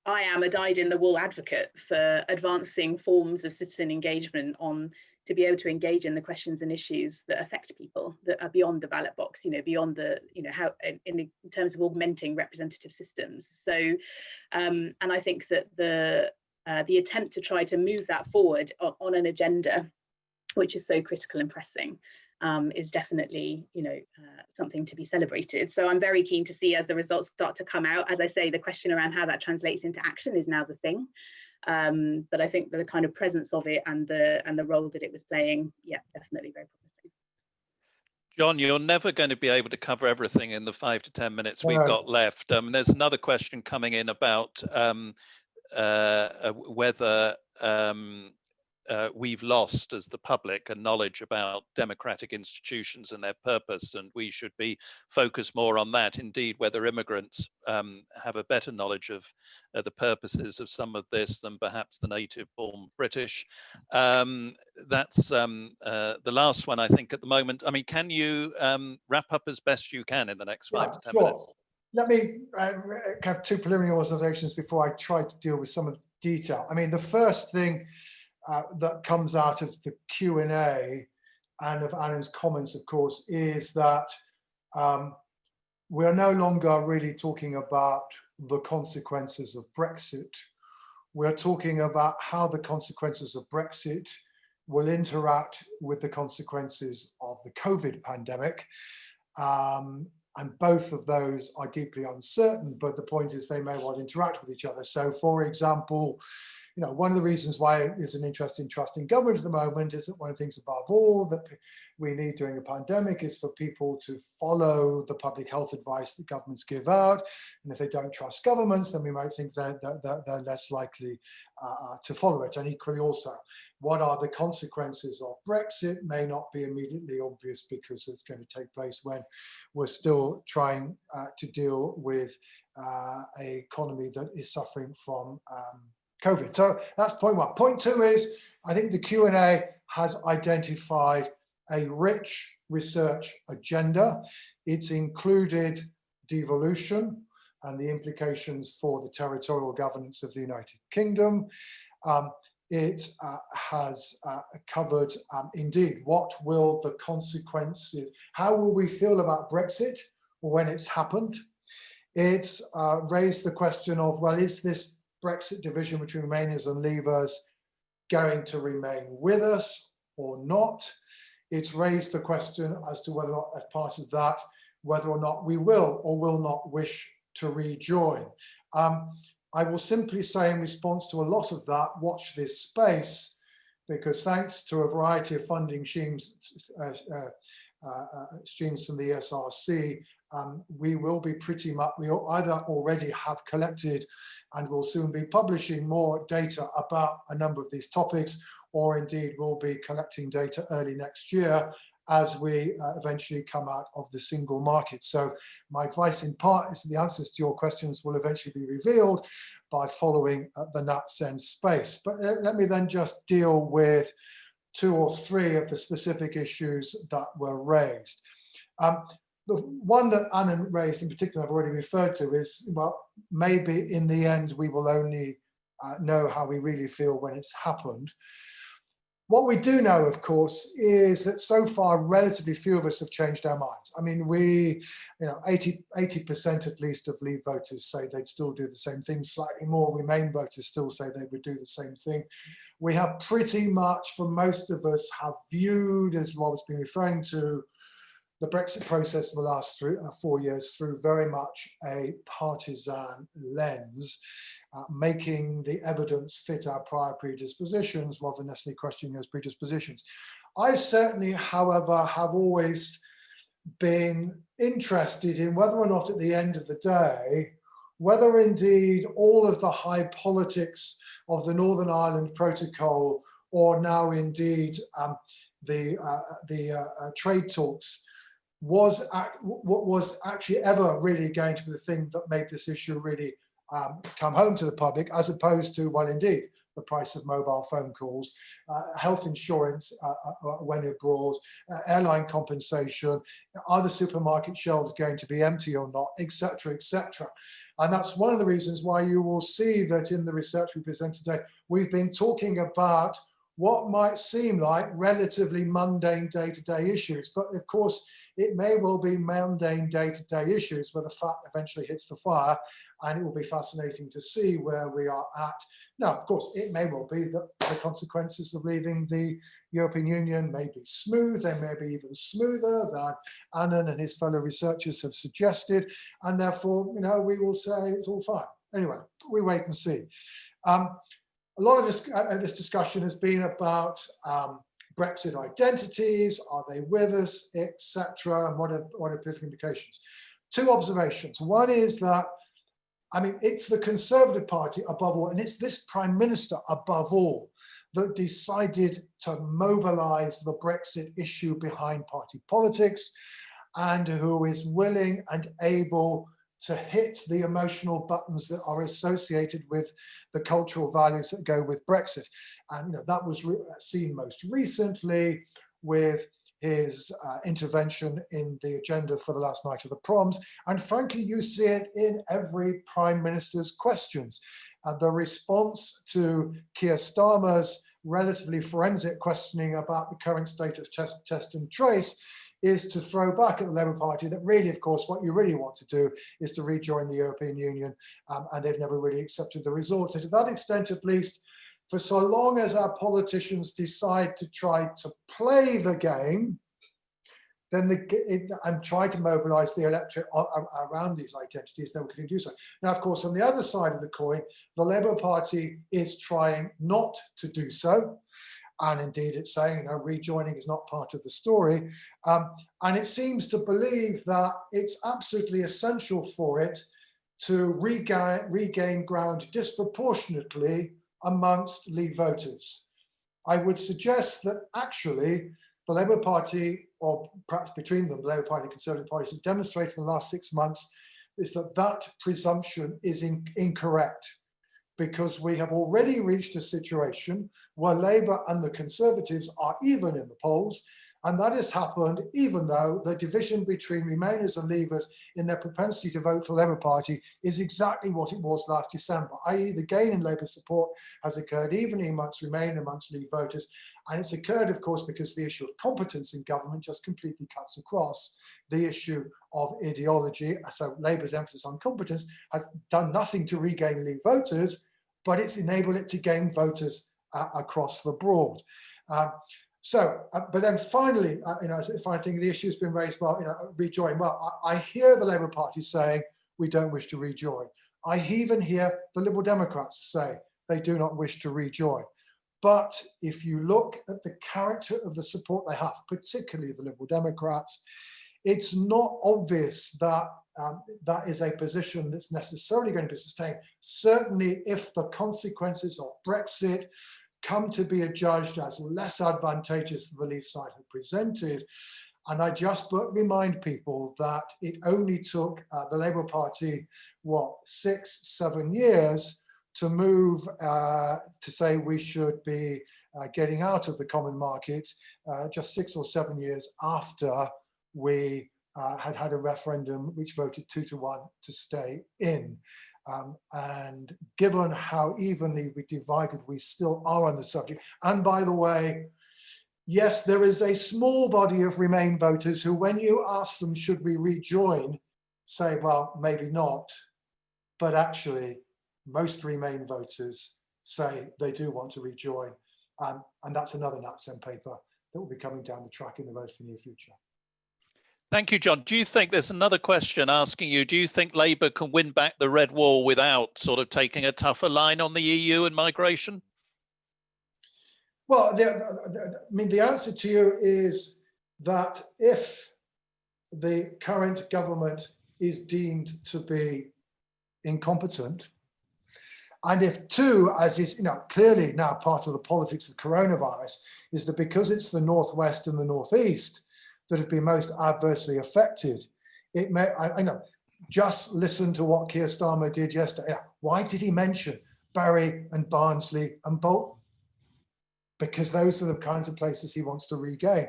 Speaker 4: I am a dyed-in-the-wool advocate for advancing forms of citizen engagement to be able to engage in the questions and issues that affect people, that are beyond the ballot box, beyond the, how in terms of augmenting representative systems. So, and I think that the attempt to try to move that forward on an agenda, which is so critical and pressing, is definitely, something to be celebrated. So I'm very keen to see as the results start to come out. As I say, the question around how that translates into action is now the thing. But I think the kind of presence of it and the role that it was playing, definitely very promising.
Speaker 1: John, you're never going to be able to cover everything in the 5 to 10 minutes we've got left. There's another question coming in about whether we've lost as the public a knowledge about democratic institutions and their purpose, and we should be focused more on that. Indeed, whether immigrants have a better knowledge of the purposes of some of this than perhaps the native-born British. That's the last one, I think, at the moment. I mean, can you wrap up as best you can in the next 5 to 10 minutes?
Speaker 3: Let me have two preliminary observations before I try to deal with some of the detail. I mean, the first thing that comes out of the Q&A and of Alan's comments, of course, is that we are no longer really talking about the consequences of Brexit. We're talking about how the consequences of Brexit will interact with the consequences of the COVID pandemic. and both of those are deeply uncertain, but the point is they may well interact with each other. So for example, you know, one of the reasons why there's an interest in trust in government at the moment is that one of the things above all that we need during a pandemic is for people to follow the public health advice that governments give out. And if they don't trust governments, then we might think they're less likely to follow it. And equally also, what are the consequences of Brexit may not be immediately obvious because it's going to take place when we're still trying to deal with an economy that is suffering from COVID. So that's point one. Point two is, I think the Q&A has identified a rich research agenda. It's included devolution and the implications for the territorial governance of the United Kingdom. It has covered, indeed, what will the consequences, how will we feel about Brexit when it's happened? It's raised the question of, well, is this Brexit division between Remainers and Leavers going to remain with us or not? It's raised the question as to whether or not, as part of that, whether or not we will or will not wish to rejoin. I will simply say in response to a lot of that, watch this space, because thanks to a variety of funding streams from the SRC, we will be pretty much, we either already have collected and will soon be publishing more data about a number of these topics, or indeed will be collecting data early next year as we eventually come out of the single market. So my advice in part is the answers to your questions will eventually be revealed by following the NatSen space. But let me then just deal with 2 or 3 of the specific issues that were raised. The one that Anna raised in particular, I've already referred to, is, well, maybe in the end we will only know how we really feel when it's happened. What we do know, of course, is that so far relatively few of us have changed our minds. I mean, 80% at least of Leave voters say they'd still do the same thing. Slightly more Remain voters still say they would do the same thing. We have pretty much, for most of us, have viewed, as Rob's been referring to, the Brexit process of the last 4 years through very much a partisan lens, making the evidence fit our prior predispositions rather than necessarily questioning those predispositions. I certainly, however, have always been interested in whether or not at the end of the day, whether indeed all of the high politics of the Northern Ireland Protocol, or now indeed the trade talks, was actually ever really going to be the thing that made this issue really come home to the public, as opposed to, well, indeed, the price of mobile phone calls, health insurance when abroad, airline compensation, are the supermarket shelves going to be empty or not, etc., etc. And that's one of the reasons why you will see that in the research we present today, we've been talking about what might seem like relatively mundane day-to-day issues, but of course, it may well be mundane day-to-day issues where the fat eventually hits the fire, and it will be fascinating to see where we are at. Now, of course, it may well be that the consequences of leaving the European Union may be smooth, they may be even smoother than Anand and his fellow researchers have suggested, and therefore, you know, we will say it's all fine. Anyway, we wait and see. A lot of this discussion has been about Brexit identities, are they with us, etc., and what are political implications. 2 observations. One is that, I mean, it's the Conservative Party above all, and it's this Prime Minister above all that decided to mobilize the Brexit issue behind party politics, and who is willing and able to hit the emotional buttons that are associated with the cultural values that go with Brexit. And you know, that was seen most recently with his intervention in the agenda for the last night of the proms. And frankly, you see it in every Prime Minister's questions. The response to Keir Starmer's relatively forensic questioning about the current state of test and trace is to throw back at the Labour Party that really, of course, what you really want to do is to rejoin the European Union, and they've never really accepted the result. So to that extent, at least, for so long as our politicians decide to try to play the game, then and try to mobilise the electorate around these identities, then we can do so. Now, of course, on the other side of the coin, the Labour Party is trying not to do so. And indeed, it's saying, you know, rejoining is not part of the story. And it seems to believe that it's absolutely essential for it to regain ground disproportionately amongst Leave voters. I would suggest that actually the Labour Party, or perhaps between them, the Labour Party and Conservative parties, have demonstrated in the last 6 months is that that presumption is incorrect, because we have already reached a situation where Labour and the Conservatives are even in the polls, and that has happened even though the division between Remainers and Leavers in their propensity to vote for the Labour Party is exactly what it was last December, i.e. the gain in Labour support has occurred evenly amongst Remain and amongst Leave voters, and it's occurred, of course, because the issue of competence in government just completely cuts across the issue of ideology. So Labour's emphasis on competence has done nothing to regain Leave voters, but it's enabled it to gain voters across the board. But then finally, you know, if I think the issue has been raised about, you know, rejoin. Well, I hear the Labour Party saying we don't wish to rejoin. I even hear the Liberal Democrats say they do not wish to rejoin. But if you look at the character of the support they have, particularly the Liberal Democrats, it's not obvious that that is a position that's necessarily going to be sustained. Certainly, if the consequences of Brexit come to be adjudged as less advantageous than the Leave side had presented. And I just remind people that it only took the Labour Party, 6-7 years to move to say we should be getting out of the common market, just 6 or 7 years after we had a referendum which voted 2-1 to stay in. And given how evenly divided we still are on the subject, and by the way, yes, there is a small body of Remain voters who, when you ask them, should we rejoin, say, well, maybe not. But actually, most Remain voters say they do want to rejoin. And that's another nuts and paper that will be coming down the track in the relatively near future.
Speaker 1: Thank you, John. Do you think there's another question asking you, do you think Labour can win back the red wall without sort of taking a tougher line on the EU and migration?
Speaker 3: Well, I mean, the answer to you is that if the current government is deemed to be incompetent, and if two, as is clearly now part of the politics of coronavirus, is that because it's the Northwest and the Northeast that have been most adversely affected, it may, I know, just listen to what Keir Starmer did yesterday. Why did he mention Barry and Barnsley and Bolton? Because those are the kinds of places he wants to regain.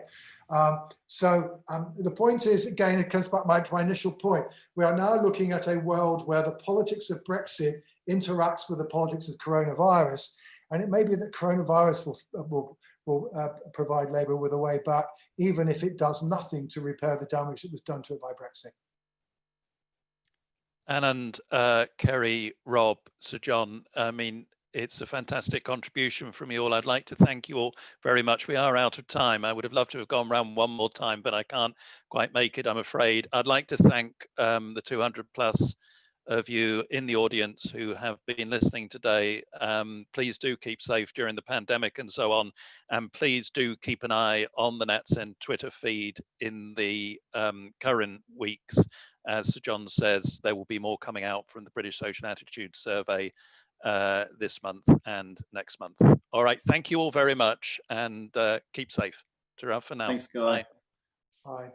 Speaker 3: The point is, again, it comes back to my initial point. We are now looking at a world where the politics of Brexit interacts with the politics of coronavirus. And it may be that coronavirus will provide Labour with a way back, even if it does nothing to repair the damage that was done to it by Brexit.
Speaker 1: Anand, Kerry, Rob, Sir John, I mean, it's a fantastic contribution from you all. I'd like to thank you all very much. We are out of time. I would have loved to have gone round one more time, but I can't quite make it, I'm afraid. I'd like to thank the 200 plus of you in the audience who have been listening today. Please do keep safe during the pandemic and so on. And please do keep an eye on the NatSend Twitter feed in the current weeks. As Sir John says, there will be more coming out from the British Social Attitude Survey this month and next month. All right, thank you all very much, and keep safe. Ta-ra for now.
Speaker 5: Thanks, Guy.
Speaker 3: Bye.